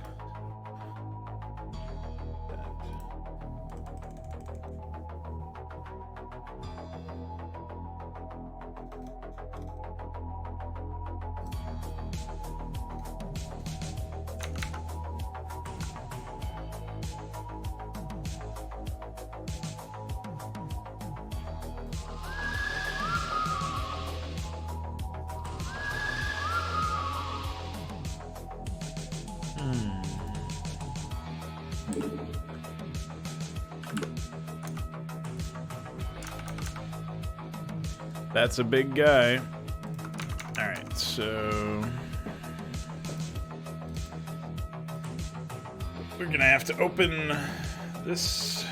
Speaker 1: That's a big guy. Alright, so we're gonna have to open this.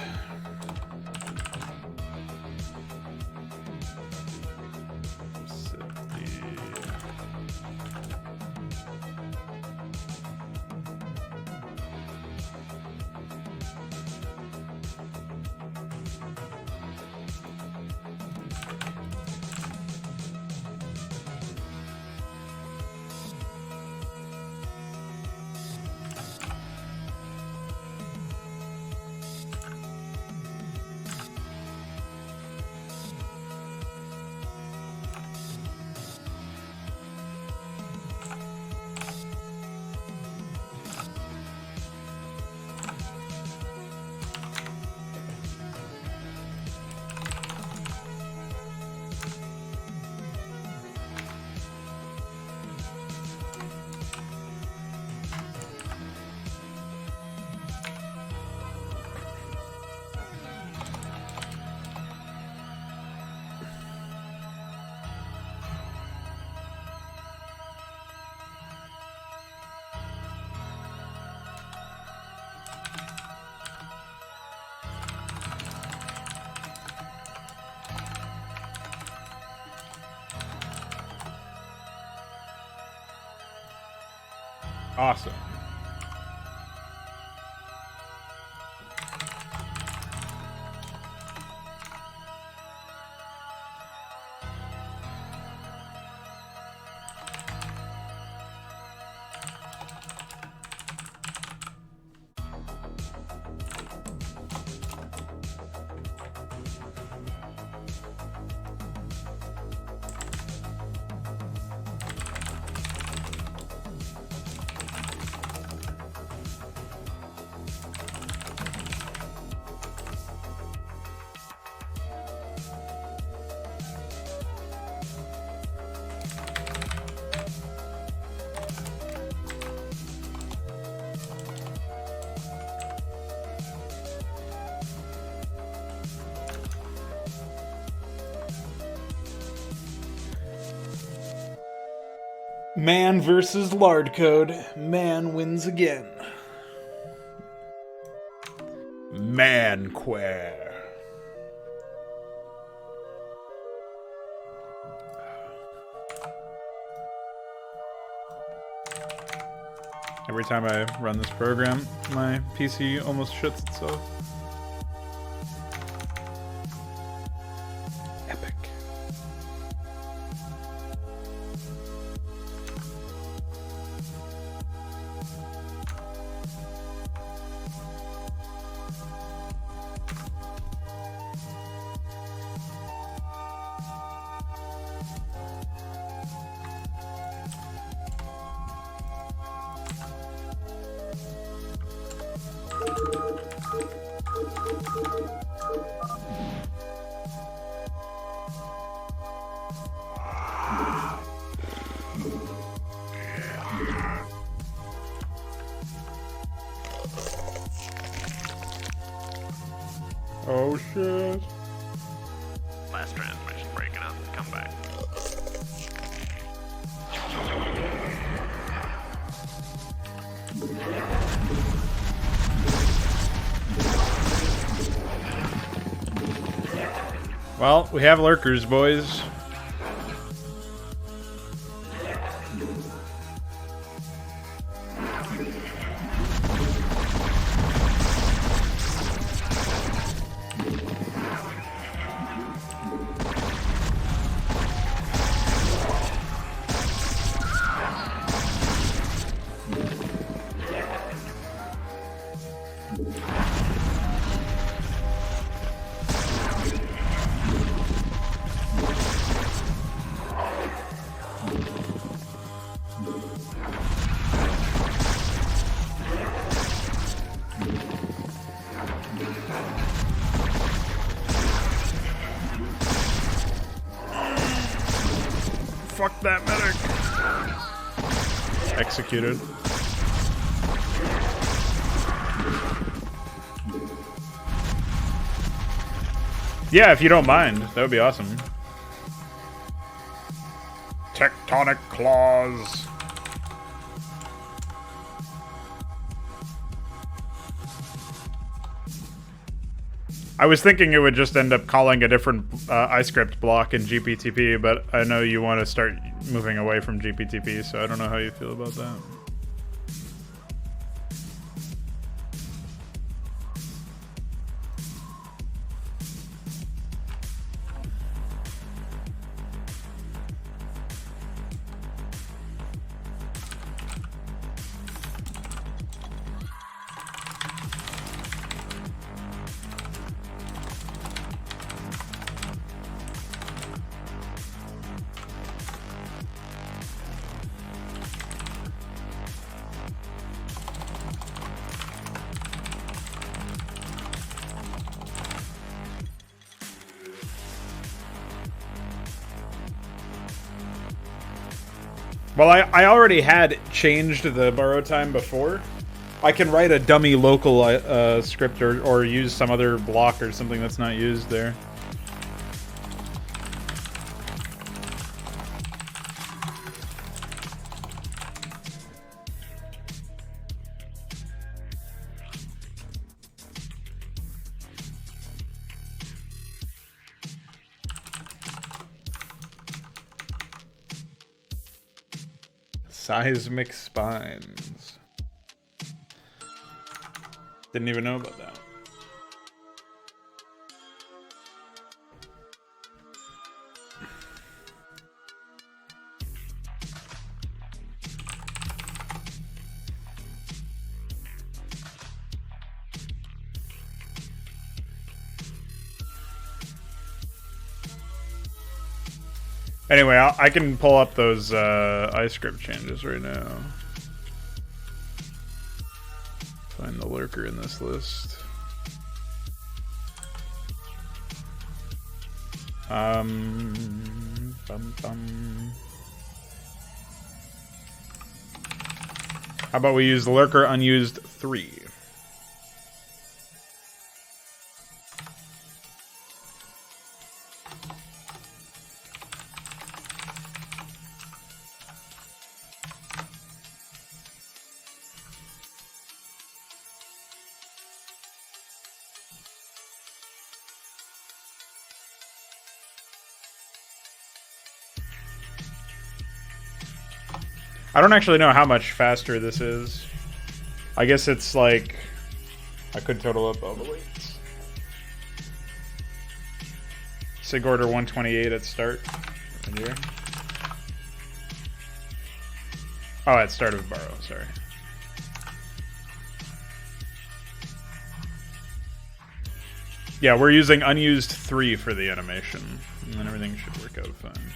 Speaker 1: Awesome. Man versus Lard Code. Man wins again. Manquare. Every time I run this program, my PC almost shits itself. Epic. Oh shit.
Speaker 2: Last transmission breaking up. Come back.
Speaker 1: Well, we have lurkers, boys. Fuck that medic. Executed. Yeah, if you don't mind, that would be awesome. Tectonic claws. I was thinking it would just end up calling a different iScript block in GPTP, but I know you want to start moving away from GPTP, so I don't know how you feel about that. Well, I already had changed the borrow time before. I can write a dummy local script or use some other block or something that's not used there. Seismic spines. Didn't even know about that. Anyway, I can pull up those iScript changes right now. Find the lurker in this list. Bum, bum. How about we use lurker unused 3? I don't actually know how much faster this is. I guess it's like... I could total up all the weights. Sig order 128 at start. Right here. Oh, at start of borrow, sorry. Yeah, we're using unused 3 for the animation. And then everything should work out fine.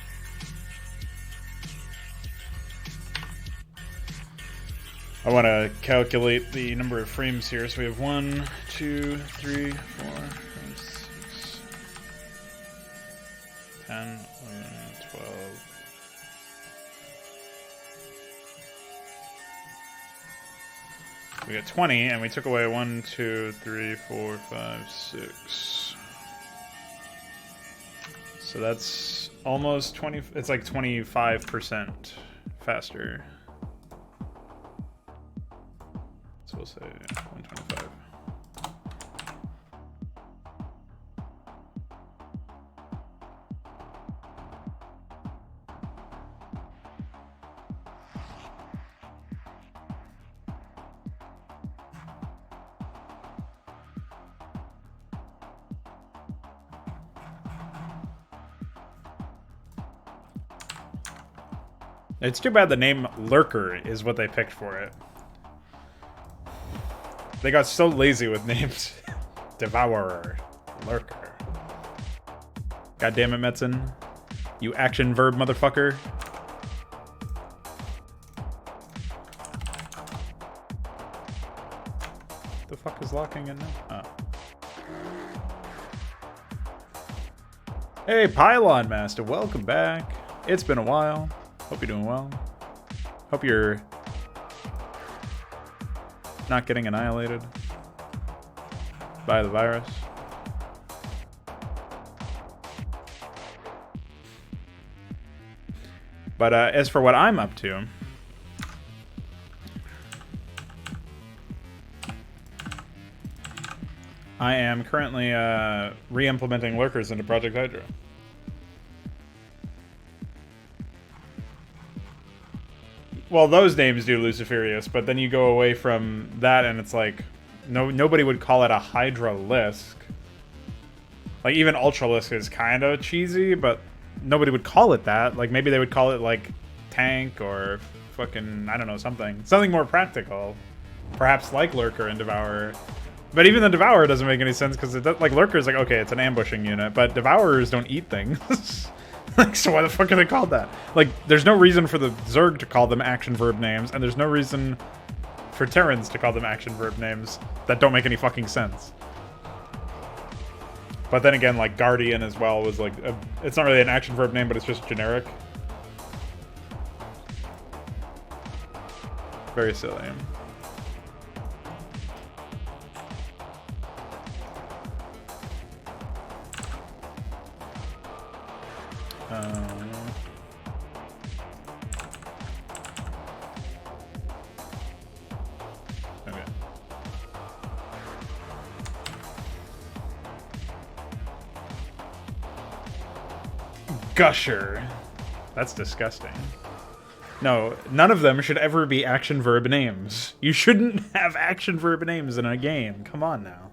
Speaker 1: I want to calculate the number of frames here. So we have 1, 2, 3, 4, 5, 6, 10, 11, 12. We got 20, and we took away 1, 2, 3, 4, 5, 6. So that's almost 20. It's like 25% faster. So we'll say 125. It's too bad the name Lurker is what they picked for it. They got so lazy with names. Devourer. Lurker. God damn it, Metzen. You action verb motherfucker. The fuck is locking in now? Oh. Hey, Pylon Master, welcome back. It's been a while. Hope you're doing well. Hope you're not getting annihilated by the virus. But as for what I'm up to, I am currently re-implementing lurkers into Project Hydra. Well, those names do Luciferius, but then you go away from that and it's like nobody would call it a Hydralisk. Like even Ultralisk is kind of cheesy, but nobody would call it that. Like maybe they would call it like Tank or fucking, I don't know, something more practical. Perhaps like Lurker and Devourer. But even the Devourer doesn't make any sense because like Lurker is like, okay, it's an ambushing unit, but Devourers don't eat things. Like, so why the fuck are they called that? Like, there's no reason for the Zerg to call them action verb names, and there's no reason for Terrans to call them action verb names that don't make any fucking sense. But then again, like, Guardian as well was like, it's not really an action verb name, but it's just generic. Very silly. Okay. Gusher. That's disgusting. No, none of them should ever be action verb names. You shouldn't have action verb names in a game. Come on now.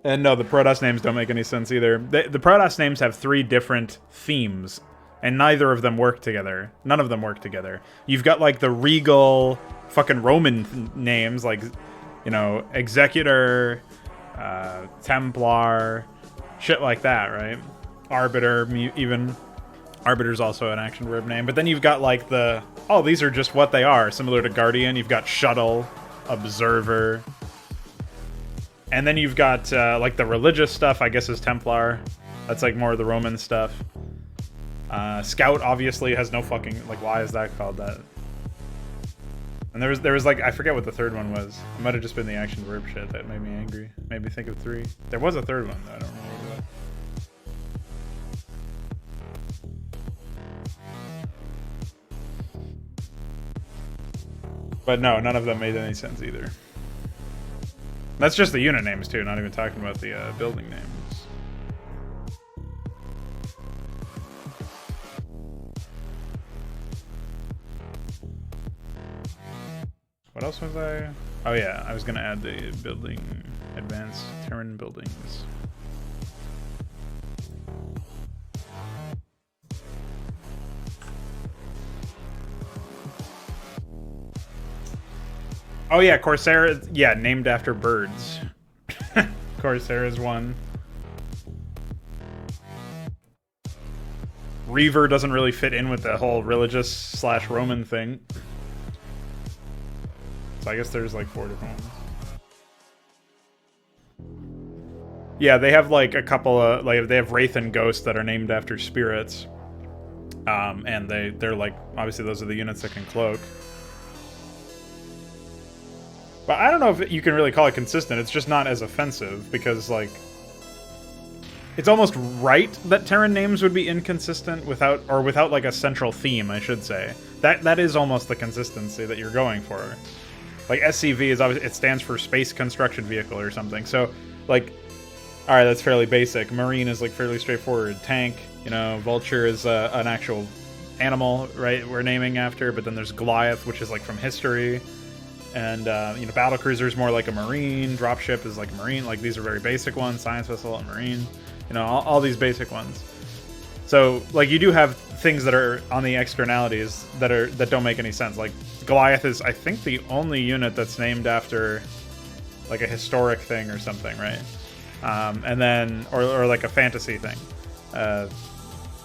Speaker 1: And no, the Protoss names don't make any sense either. The Protoss names have 3 different themes, and neither of them work together. None of them work together. You've got, like, the regal fucking Roman names, like, you know, Executor, Templar, shit like that, right? Arbiter, even. Arbiter's also an action verb name. But then you've got, like, oh, these are just what they are. Similar to Guardian, you've got Shuttle, Observer. And then you've got, like, the religious stuff, I guess, is Templar. That's, like, more of the Roman stuff. Scout, obviously, has no fucking... Like, why is that called that? And there was, like, I forget what the third one was. It might have just been the action verb shit that made me angry. Made me think of 3. There was a third one, though. I don't remember what. But no, none of them made any sense either. That's just the unit names too, not even talking about the building names. What else was I? Oh yeah, I was gonna add the building, advanced Terran buildings. Oh yeah, Corsair, yeah, named after birds. Corsair is one. Reaver doesn't really fit in with the whole religious / Roman thing. So I guess there's like 4 different ones. Yeah, they have like a couple of, like, they have Wraith and Ghost that are named after spirits. And they're like, obviously those are the units that can cloak. But I don't know if you can really call it consistent. It's just not as offensive because, like, it's almost right that Terran names would be inconsistent without like a central theme, I should say. That is almost the consistency that you're going for. Like SCV is obviously, it stands for Space Construction Vehicle or something. So, like, all right, that's fairly basic. Marine is like fairly straightforward. Tank, you know, Vulture is an actual animal, right? We're naming after. But then there's Goliath, which is like from history. And, you know, Battlecruiser is more like a Marine. Dropship is like a Marine. Like, these are very basic ones. Science Vessel, a Marine. You know, all these basic ones. So, like, you do have things that are on the externalities that don't make any sense. Like, Goliath is, I think, the only unit that's named after, like, a historic thing or something, right? And then, or like a fantasy thing.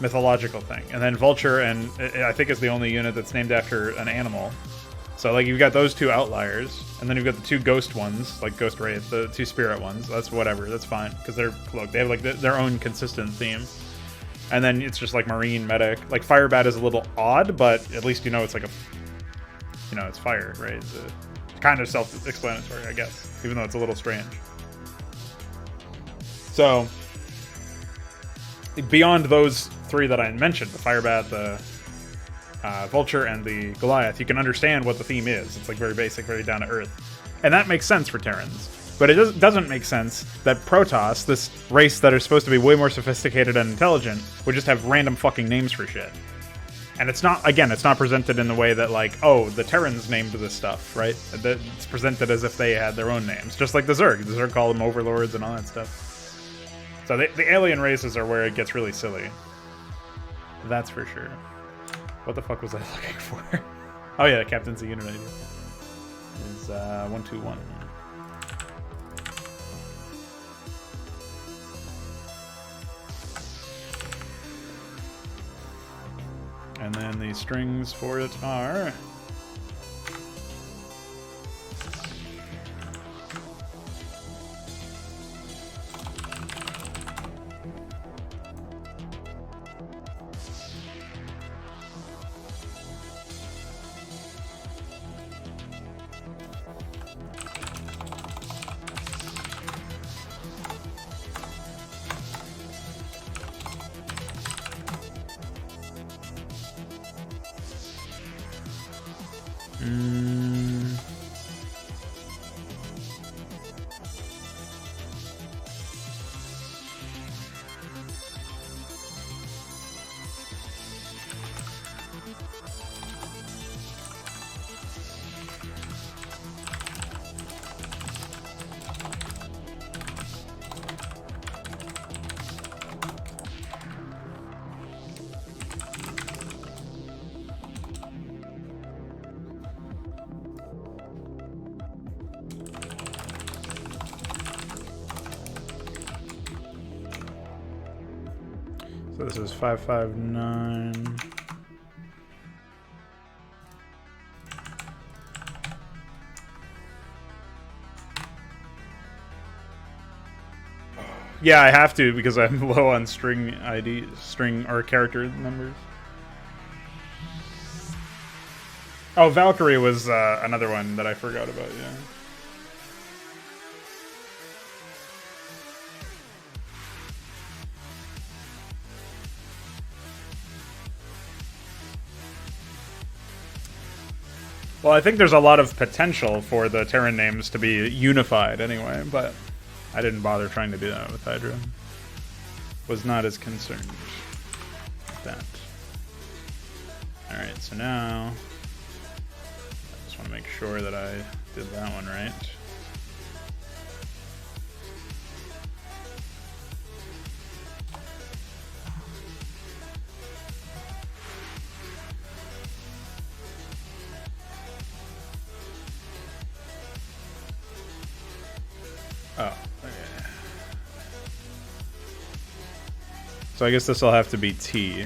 Speaker 1: Mythological thing. And then Vulture, and I think is the only unit that's named after an animal. So, like, you've got those 2 outliers, and then you've got the 2 ghost ones, like Ghost Wraith, the 2 spirit ones. That's whatever, that's fine, because they're cloaked. They have, like, their own consistent theme. And then it's just, like, Marine, Medic. Like, Firebat is a little odd, but at least you know it's, like, you know, it's fire, right? It's kind of self-explanatory, I guess, even though it's a little strange. So, beyond those 3 that I mentioned, the Firebat, the Vulture, and the Goliath, you can understand what the theme is. It's like very basic, very down to earth. And that makes sense for Terrans. But it doesn't make sense that Protoss, this race that are supposed to be way more sophisticated and intelligent, would just have random fucking names for shit. And it's not, again, it's not presented in the way that, like, oh, the Terrans named this stuff, right? It's presented as if they had their own names. Just like the Zerg. The Zerg call them overlords and all that stuff. So the alien races are where it gets really silly. That's for sure. What the fuck was I looking for? Oh yeah, Captaincy Unit ID is 121. And then the strings for it are... So this is 559. Yeah, I have to because I'm low on string ID, string or character numbers. Oh, Valkyrie was another one that I forgot about, yeah. Well, I think there's a lot of potential for the Terran names to be unified anyway, but I didn't bother trying to do that with Hydra. Was not as concerned with that. Alright, so now I just want to make sure that I did that one right. Oh, okay. So I guess this will have to be T.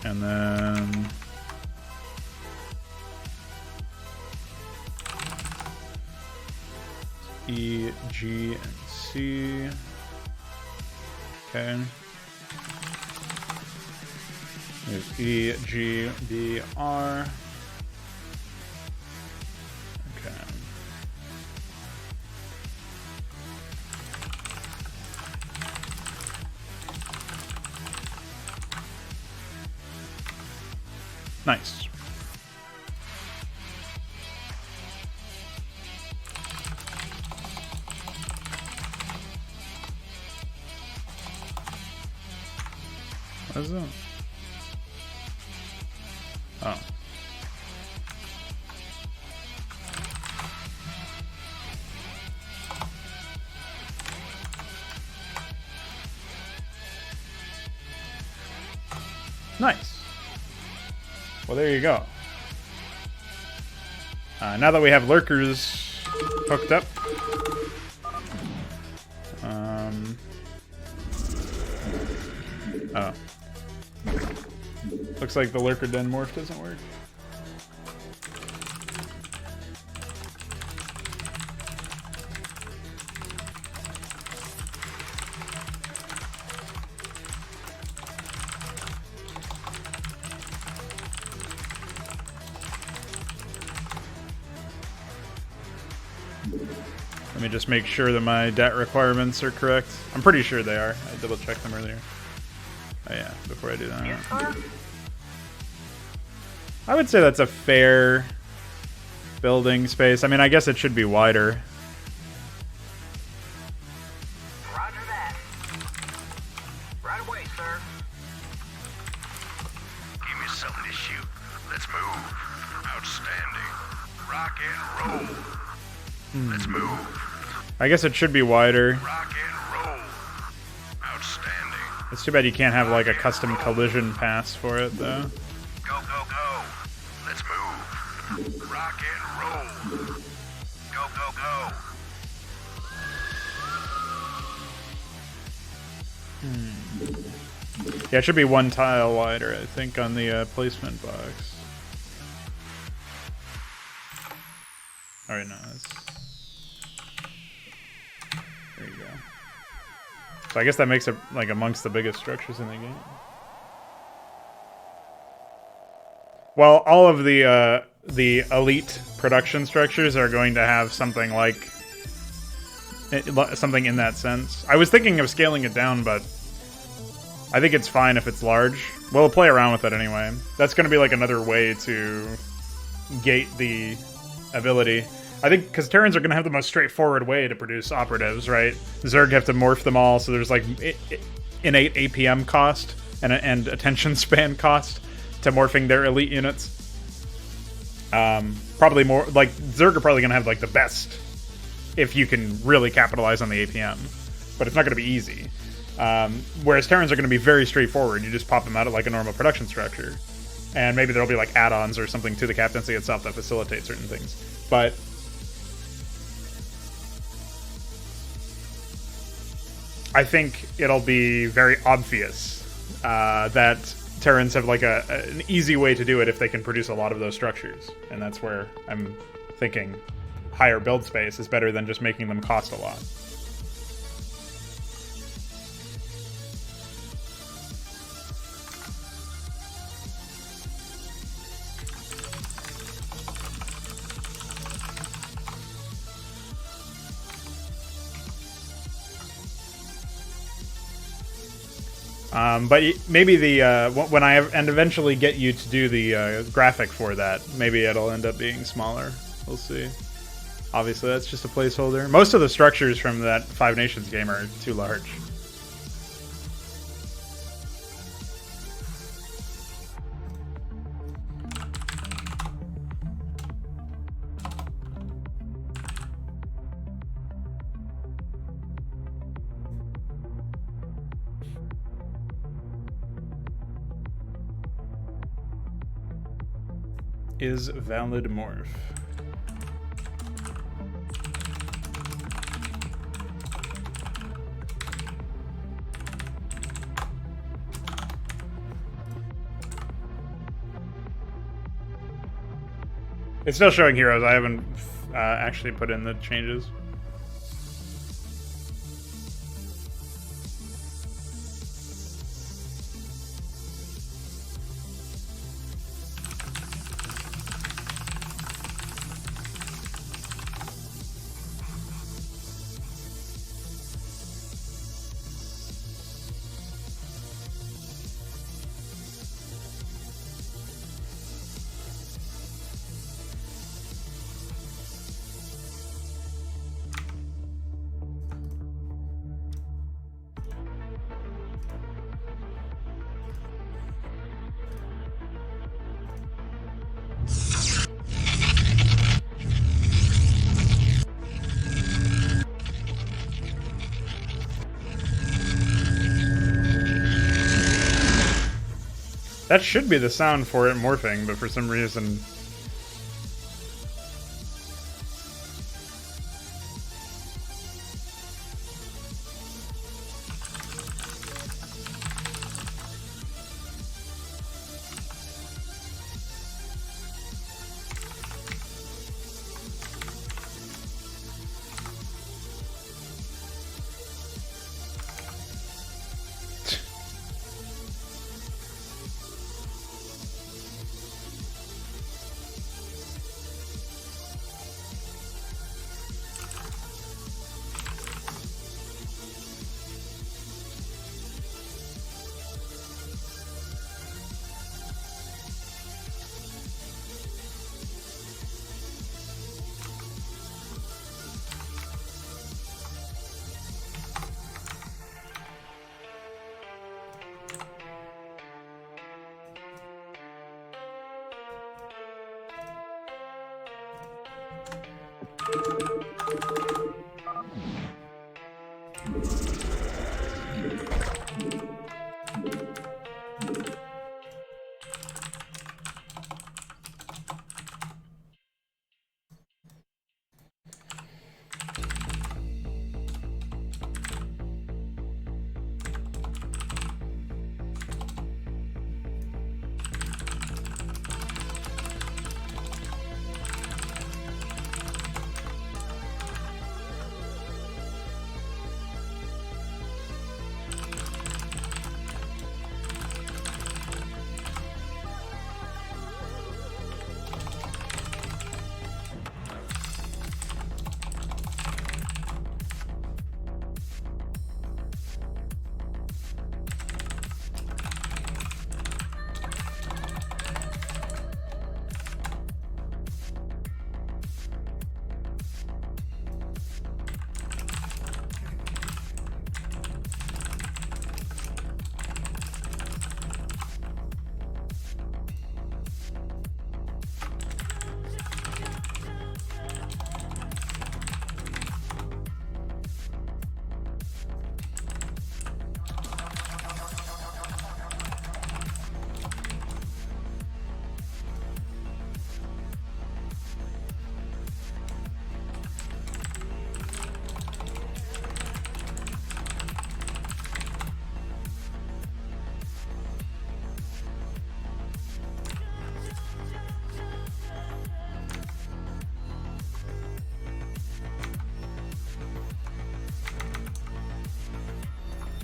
Speaker 1: And then E, G, and C. Okay. There's E, G, B, R. Okay. Nice. What is that? Oh. Nice. Well, there you go. Now that we have lurkers hooked up, oh. Looks like the lurker den morph doesn't work. Let me just make sure that my DAT requirements are correct. I'm pretty sure they are. I double checked them earlier. Oh yeah, before I do that.
Speaker 2: Yes, sir.
Speaker 1: I would say that's a fair building space. I mean, I guess it should be wider.
Speaker 2: Roger that. Right away, sir. Give me something to shoot. Let's move. Outstanding. Rock and roll. Let's move.
Speaker 1: I guess it should be wider.
Speaker 2: Rock and roll. Outstanding.
Speaker 1: It's too bad you can't have like a custom collision pass for it, though.
Speaker 2: Go, go, go. Let's move. Rock and roll. Go, go, go.
Speaker 1: Yeah, it should be one tile wider, I think, on the placement box. Alright, no, that's... There you go. So I guess that makes it, like, amongst the biggest structures in the game. Well, all of the elite production structures are going to have something like... something in that sense. I was thinking of scaling it down, but I think it's fine if it's large. We'll play around with it anyway. That's going to be like another way to gate the ability. I think because Terrans are going to have the most straightforward way to produce operatives, right? Zerg have to morph them all, so there's like innate APM cost and attention span cost to morphing their elite units. Probably more like Zerg are probably going to have like the best if you can really capitalize on the APM, but it's not going to be easy. Whereas Terrans are going to be very straightforward. You just pop them out of like a normal production structure. And maybe there'll be like add-ons or something to the captaincy itself that facilitate certain things. But I think it'll be very obvious that Terrans have like an easy way to do it if they can produce a lot of those structures. And that's where I'm thinking higher build space is better than just making them cost a lot. But maybe the when I eventually get you to do the graphic for that, maybe it'll end up being smaller. We'll see. Obviously, that's just a placeholder. Most of the structures from that Five Nations game are too large. Is valid morph. It's still showing heroes. I haven't actually put in the changes. That should be the sound for it morphing, but for some reason...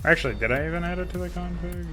Speaker 1: Actually, did I even add it to the config?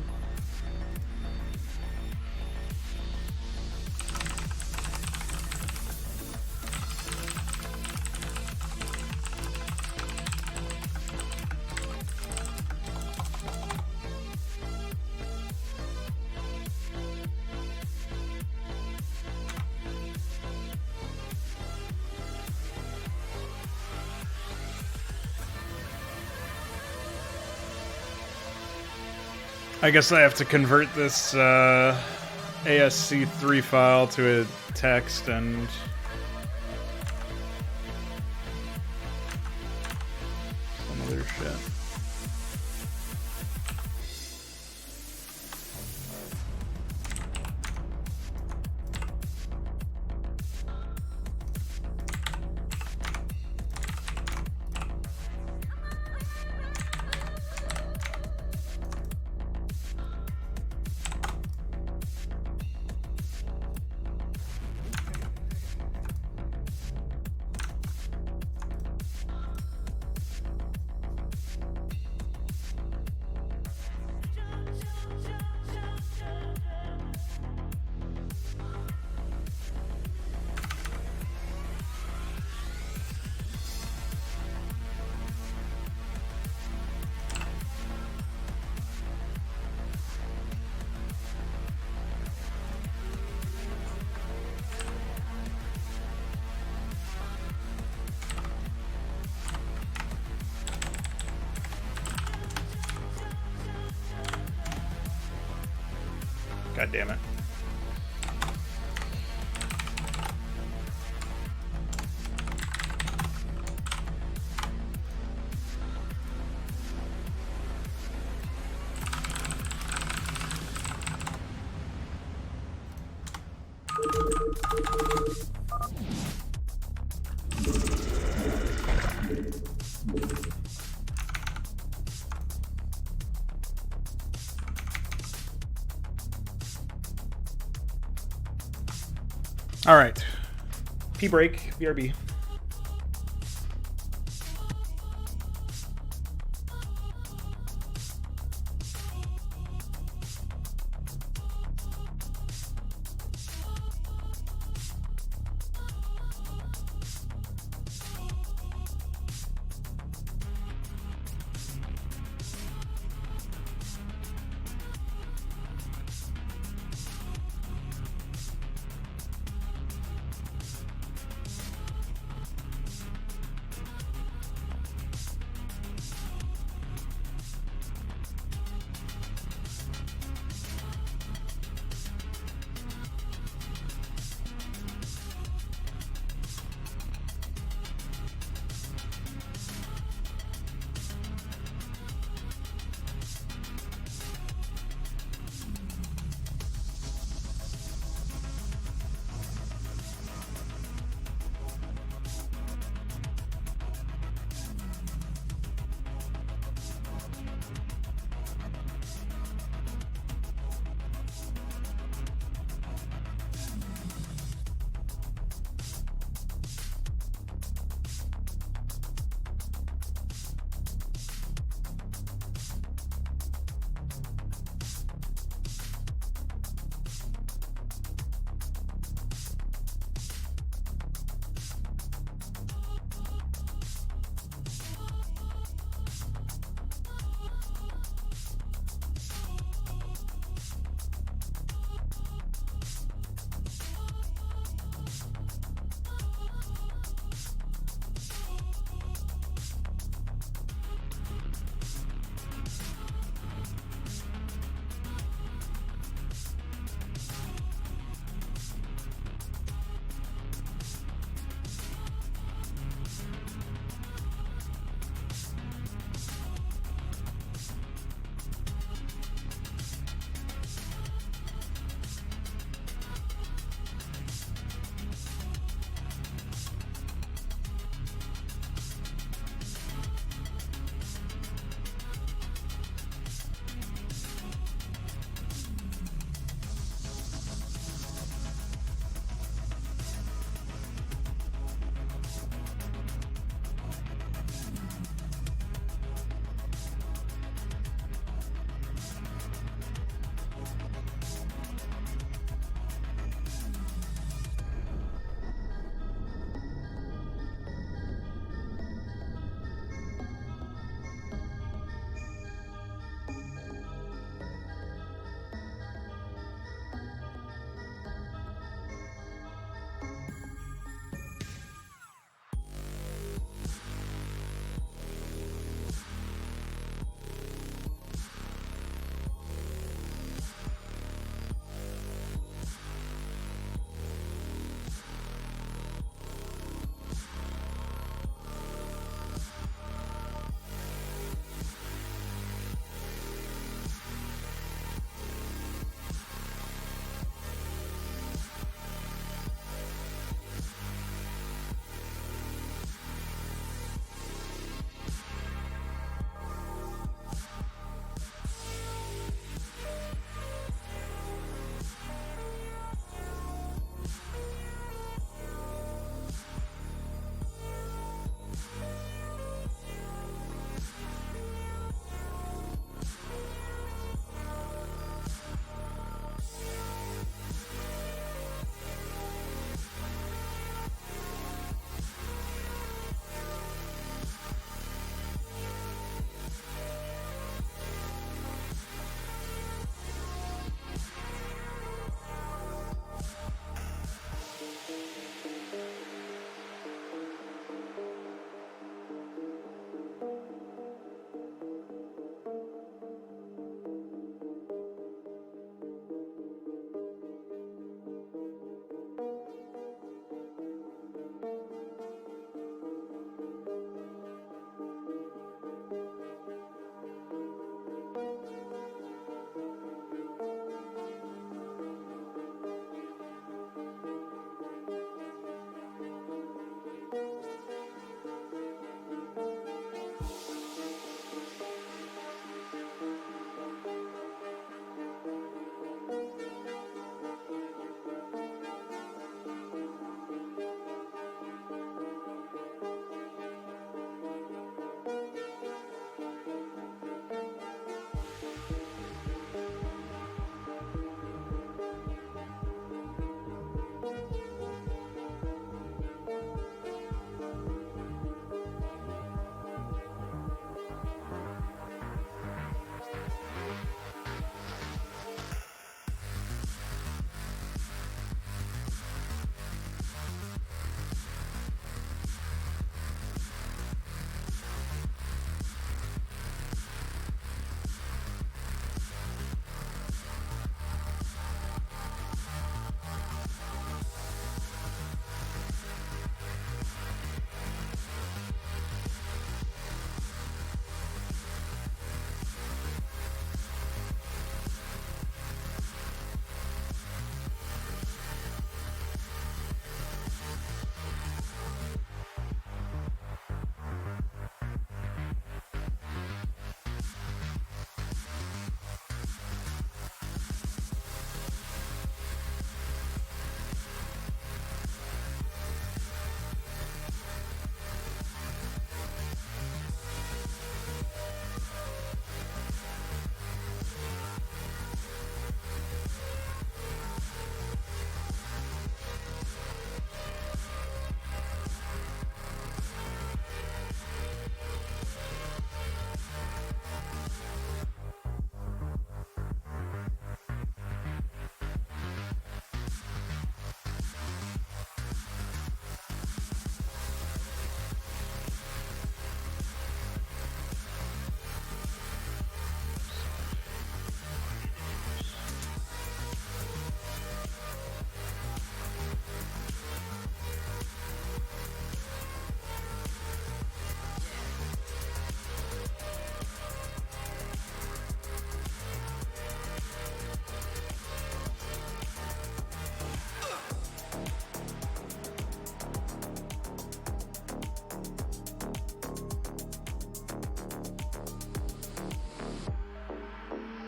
Speaker 1: I guess I have to convert this ASC3 file to a text and some other shit. God damn it. All right. Pee break, BRB.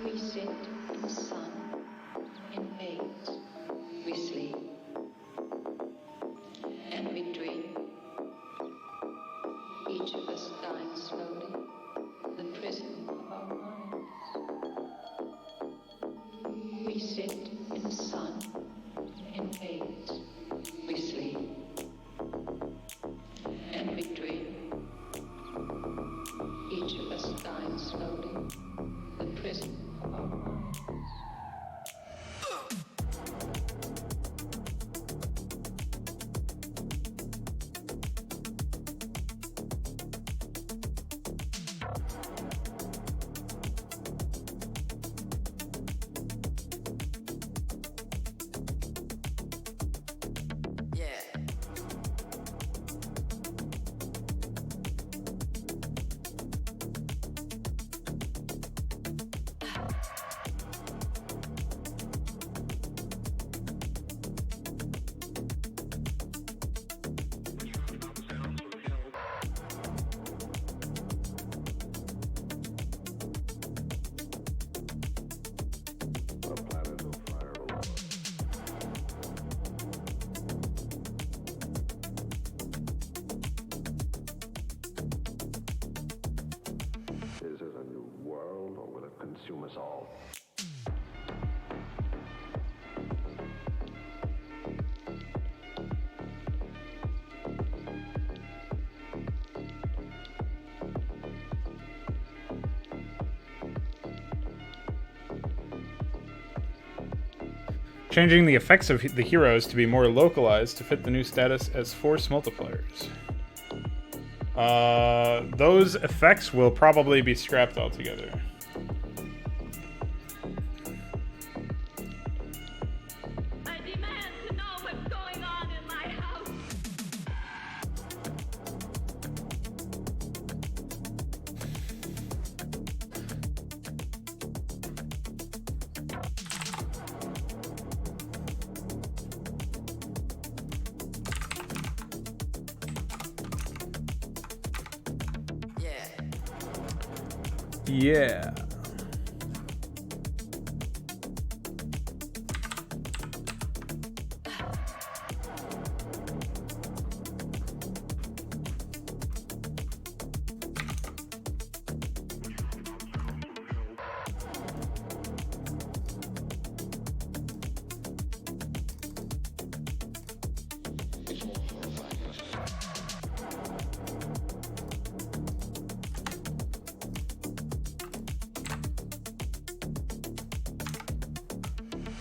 Speaker 3: We sit in the sun, in haze, we sleep, and we dream. Each of us dying slowly, the prison of our minds. We sit in the sun, in haze, we sleep, and we dream. Each of us dying slowly, the prison of our minds.
Speaker 4: Is it a new world, or will it consume us all?
Speaker 1: Changing the effects of the heroes to be more localized to fit the new status as force multipliers. Those effects will probably be scrapped altogether.
Speaker 5: I demand to know what's going on in my house.
Speaker 6: Yeah.
Speaker 1: Yeah.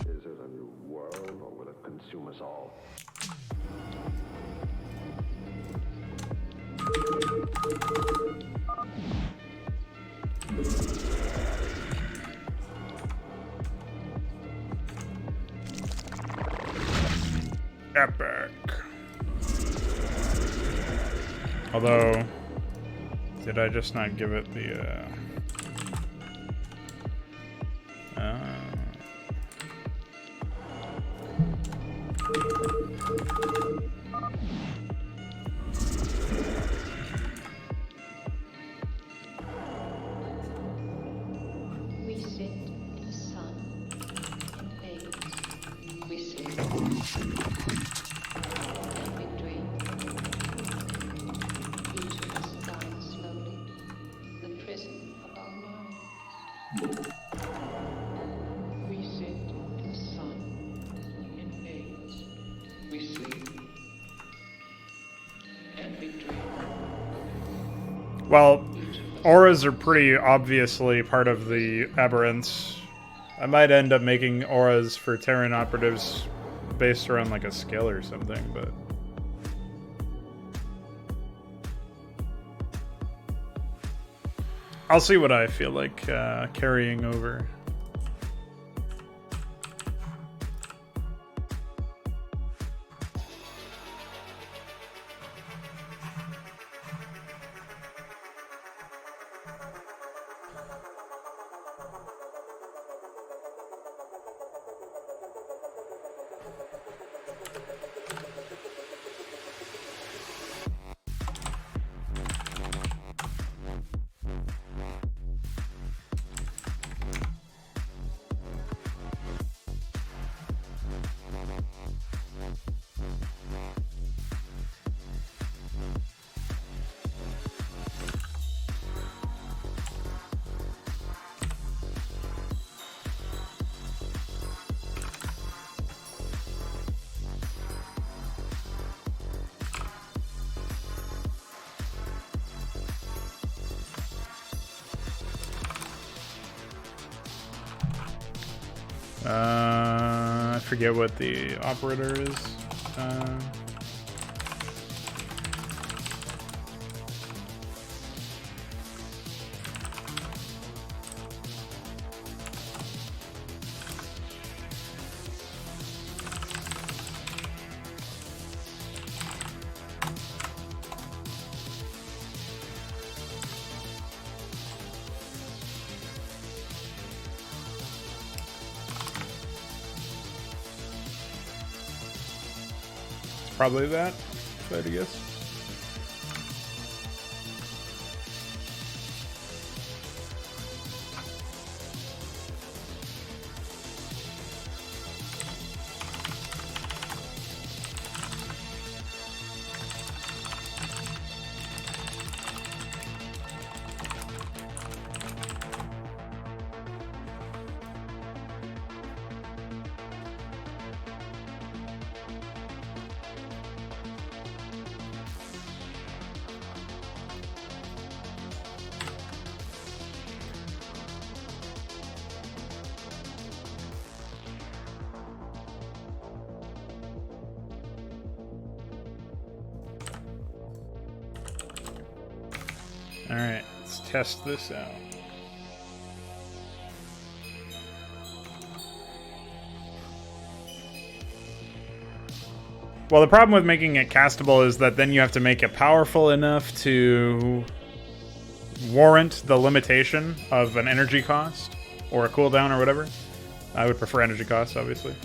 Speaker 4: Is it a new world, or will it consume us all?
Speaker 1: Epic. Although, did I just not give it the,
Speaker 3: We sit in the sun, in haze. We sleep and we dream. Each of us dying slowly, the prison of our minds. We sit in the sun, in haze. We sleep and we dream.
Speaker 1: well, auras are pretty obviously part of the aberrants. I might end up making auras for Terran operatives based around like a skill or something, but I'll see what I feel like carrying over. I forget what the operator is. Probably that, if I had to guess. Alright, let's test this out. Well, the problem with making it castable is that then you have to make it powerful enough to warrant the limitation of an energy cost or a cooldown or whatever. I would prefer energy cost, obviously.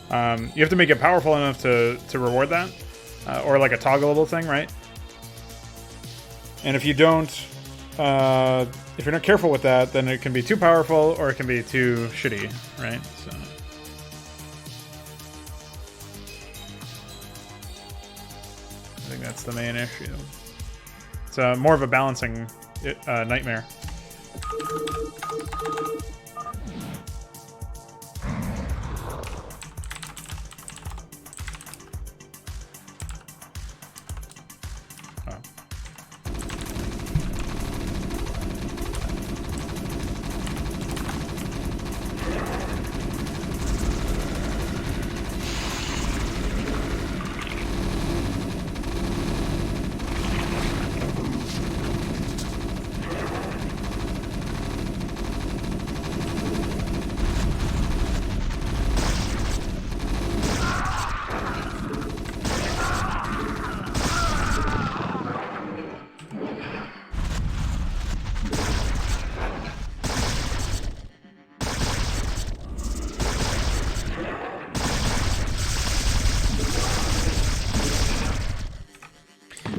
Speaker 1: You have to make it powerful enough to reward that, or like a toggleable thing, right? And if you don't if you're not careful with that, then it can be too powerful or it can be too shitty, right? So. I think that's the main issue. It's more of a balancing nightmare.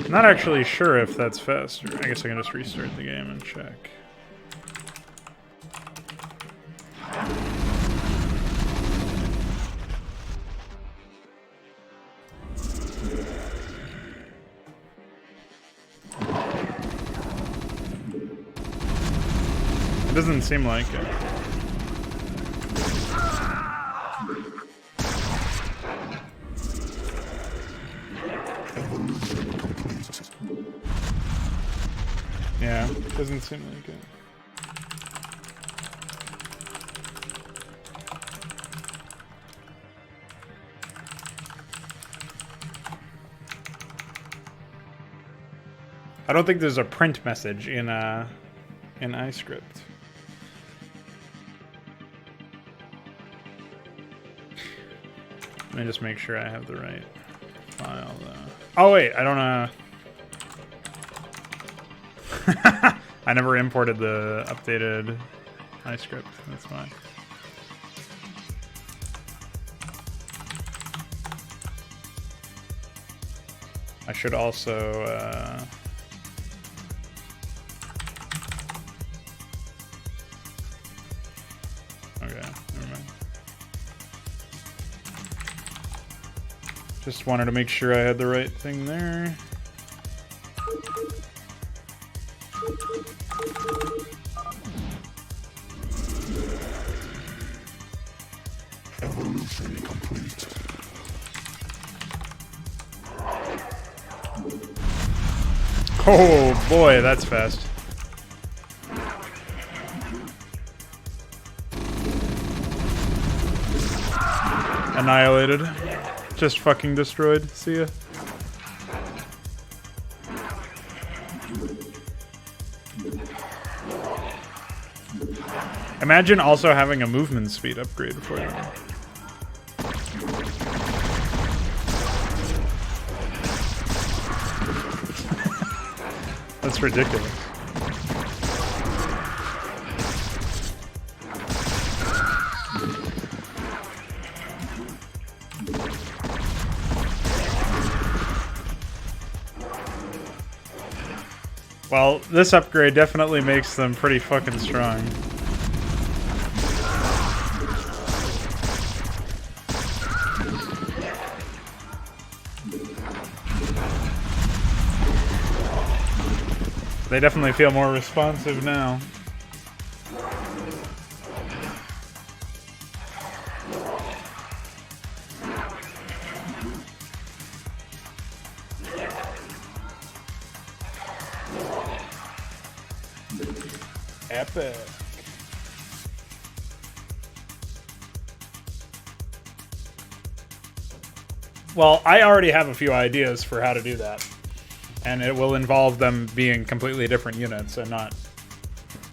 Speaker 1: I'm not actually sure if that's faster. I guess I can just restart the game and check. It doesn't seem like it. Yeah, doesn't seem like it. I don't think there's a print message in iScript. Let me just make sure I have the right file though. Oh wait, I don't I never imported the updated iScript. That's fine. I should also okay, never mind. Just wanted to make sure I had the right thing there.
Speaker 6: Evolution complete.
Speaker 1: Oh boy, that's fast. Annihilated. Just fucking destroyed. See ya. Imagine also having a movement speed upgrade for you. That's ridiculous. Well, this upgrade definitely makes them pretty fucking strong. They definitely feel more responsive now. Epic. Well, I already have a few ideas for how to do that. And it will involve them being completely different units and not...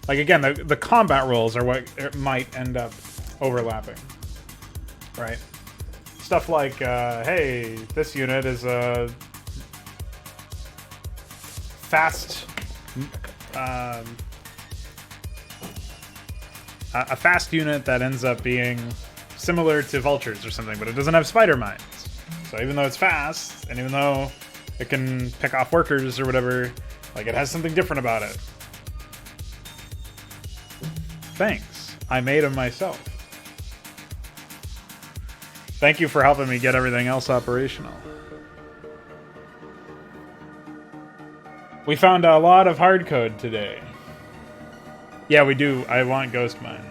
Speaker 1: Like, again, the combat rules are what might end up overlapping. Right? Stuff like, hey, this unit is a fast... a fast unit that ends up being similar to vultures or something, but it doesn't have spider mines. So even though it's fast, and even though it can pick off workers or whatever, like, it has something different about it. Thanks. I made them myself. Thank you for helping me get everything else operational. We found a lot of hard code today. Yeah, we do. I want ghost mines.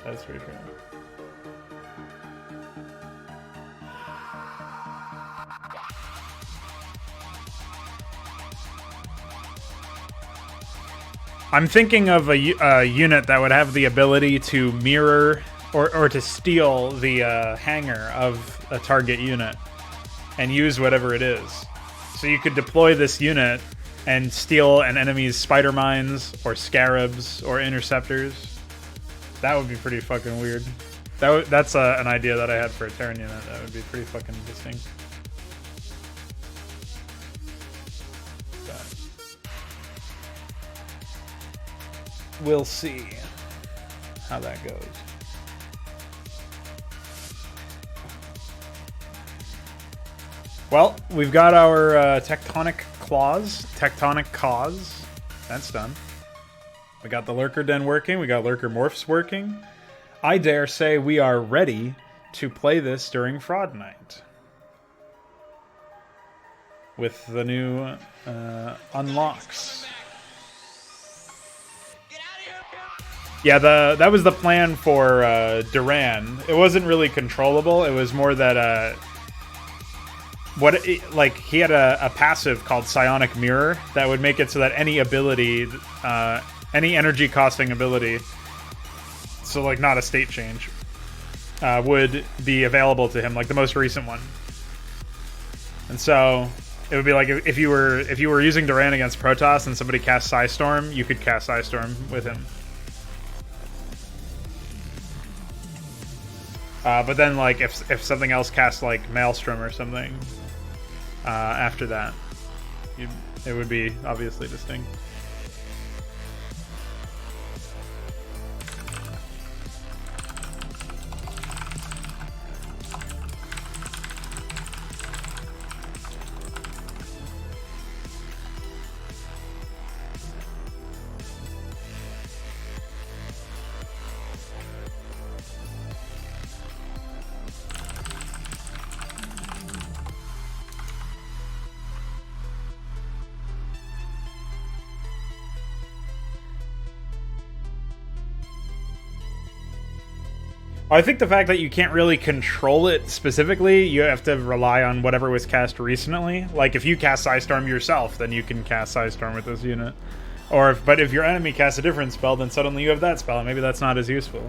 Speaker 1: That's for sure. I'm thinking of a unit that would have the ability to mirror or to steal the hangar of a target unit and use whatever it is. So you could deploy this unit and steal an enemy's spider mines or scarabs or interceptors. That would be pretty fucking weird. That's an idea that I had for a Terran unit. That would be pretty fucking distinct. But we'll see how that goes. Well, we've got our tectonic cause. That's done. We got the lurker den working. We got lurker morphs working. I dare say we are ready to play this during Fraud Night with the new unlocks. Yeah, that was the plan for Duran. It wasn't really controllable. It was more that he had a passive called Psionic Mirror that would make it so that any ability, any energy costing ability, so like not a state change, would be available to him, like the most recent one. And so it would be like if you were using Duran against Protoss and somebody cast Psystorm, you could cast Psystorm with him. But then, like, if something else cast like Maelstrom or something after that, it would be obviously distinct. I think the fact that you can't really control it specifically, you have to rely on whatever was cast recently. Like, if you cast Psystorm yourself, then you can cast Psystorm with this unit. But if your enemy casts a different spell, then suddenly you have that spell, and maybe that's not as useful.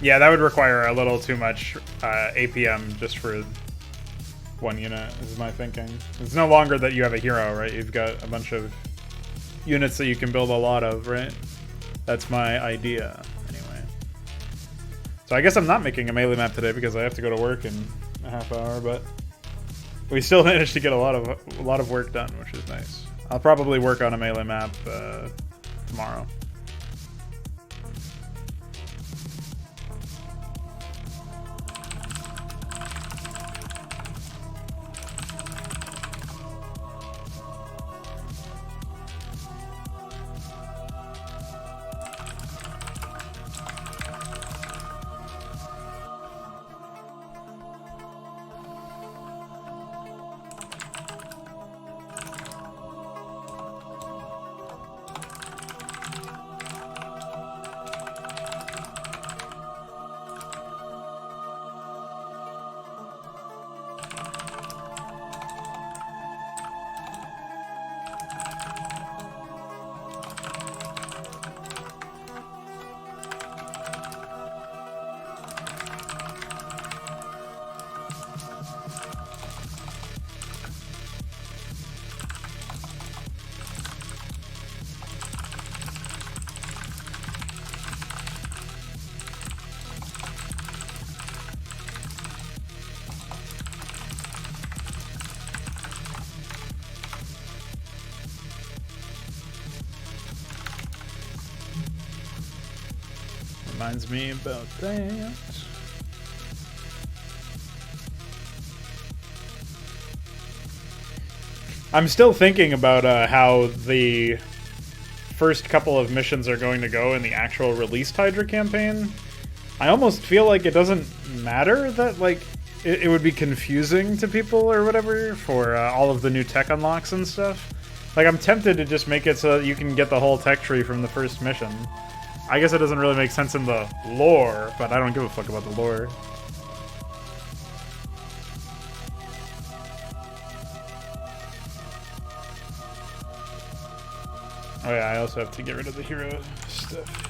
Speaker 1: Yeah, that would require a little too much APM just for one unit, is my thinking. It's no longer that you have a hero, right? You've got a bunch of units that you can build a lot of, right? That's my idea, anyway. So I guess I'm not making a melee map today because I have to go to work in a half hour, but we still managed to get a lot of work done, which is nice. I'll probably work on a melee map tomorrow. Reminds me about that. I'm still thinking about how the first couple of missions are going to go in the actual released Hydra campaign. I almost feel like it doesn't matter that, like, it would be confusing to people or whatever for all of the new tech unlocks and stuff. Like, I'm tempted to just make it so that you can get the whole tech tree from the first mission. I guess it doesn't really make sense in the lore, but I don't give a fuck about the lore. Oh yeah, I also have to get rid of the hero stuff.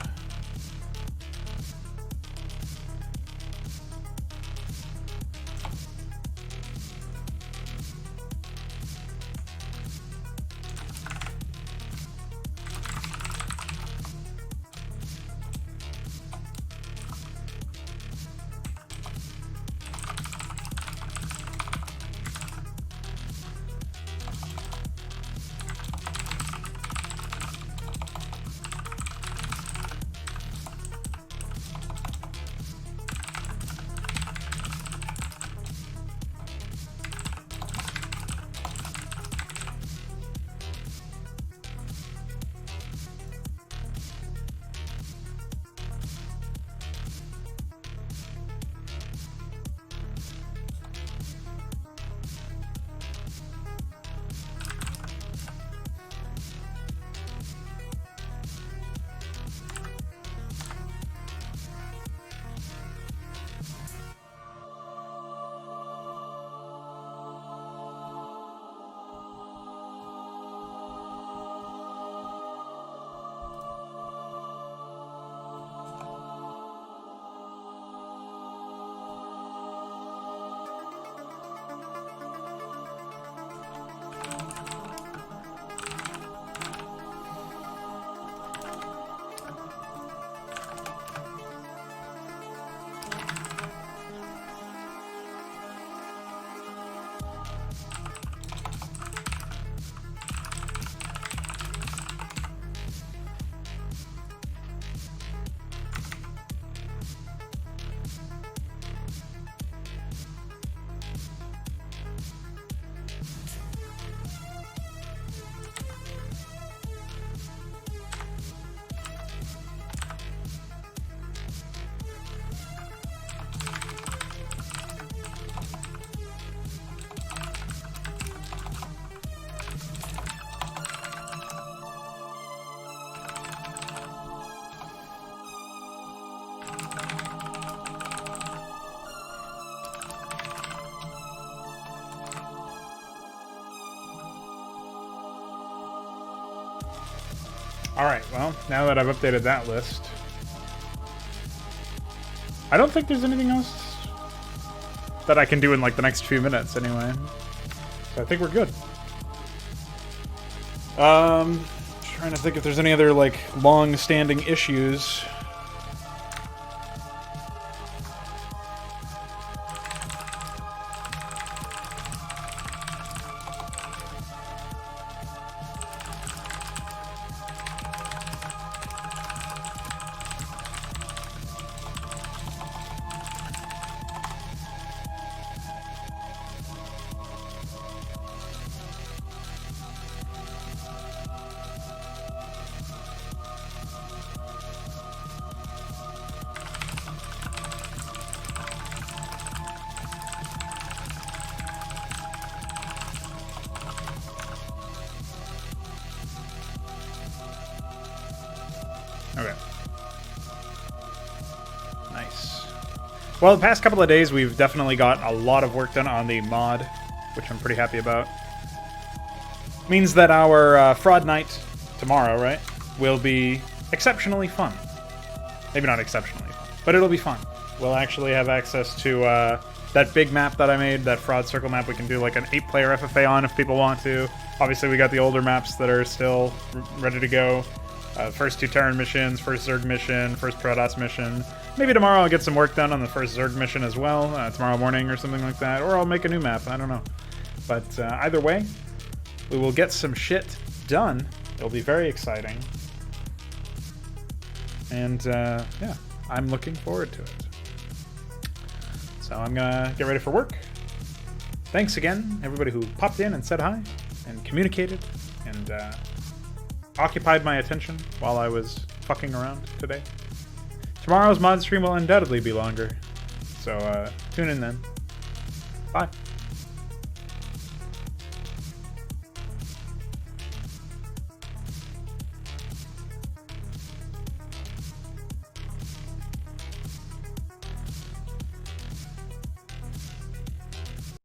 Speaker 1: Alright, well, now that I've updated that list, I don't think there's anything else that I can do in, like, the next few minutes, anyway. So I think we're good. Trying to think if there's any other, like, long-standing issues. Okay. Nice. Well, the past couple of days, we've definitely got a lot of work done on the mod, which I'm pretty happy about. Means that our fraud night tomorrow, right, will be exceptionally fun. Maybe not exceptionally fun, but it'll be fun. We'll actually have access to that big map that I made, that fraud circle map. We can do like an 8-player FFA on if people want to. Obviously, we got the older maps that are still ready to go. First 2 Terran missions, first Zerg mission, first Protoss mission. Maybe tomorrow I'll get some work done on the first Zerg mission as well, tomorrow morning or something like that. Or I'll make a new map, I don't know. But either way, we will get some shit done. It'll be very exciting. And yeah, I'm looking forward to it. So I'm gonna get ready for work. Thanks again, everybody who popped in and said hi, and communicated, and occupied my attention while I was fucking around today. Tomorrow's mod stream will undoubtedly be longer, so tune in then. Bye.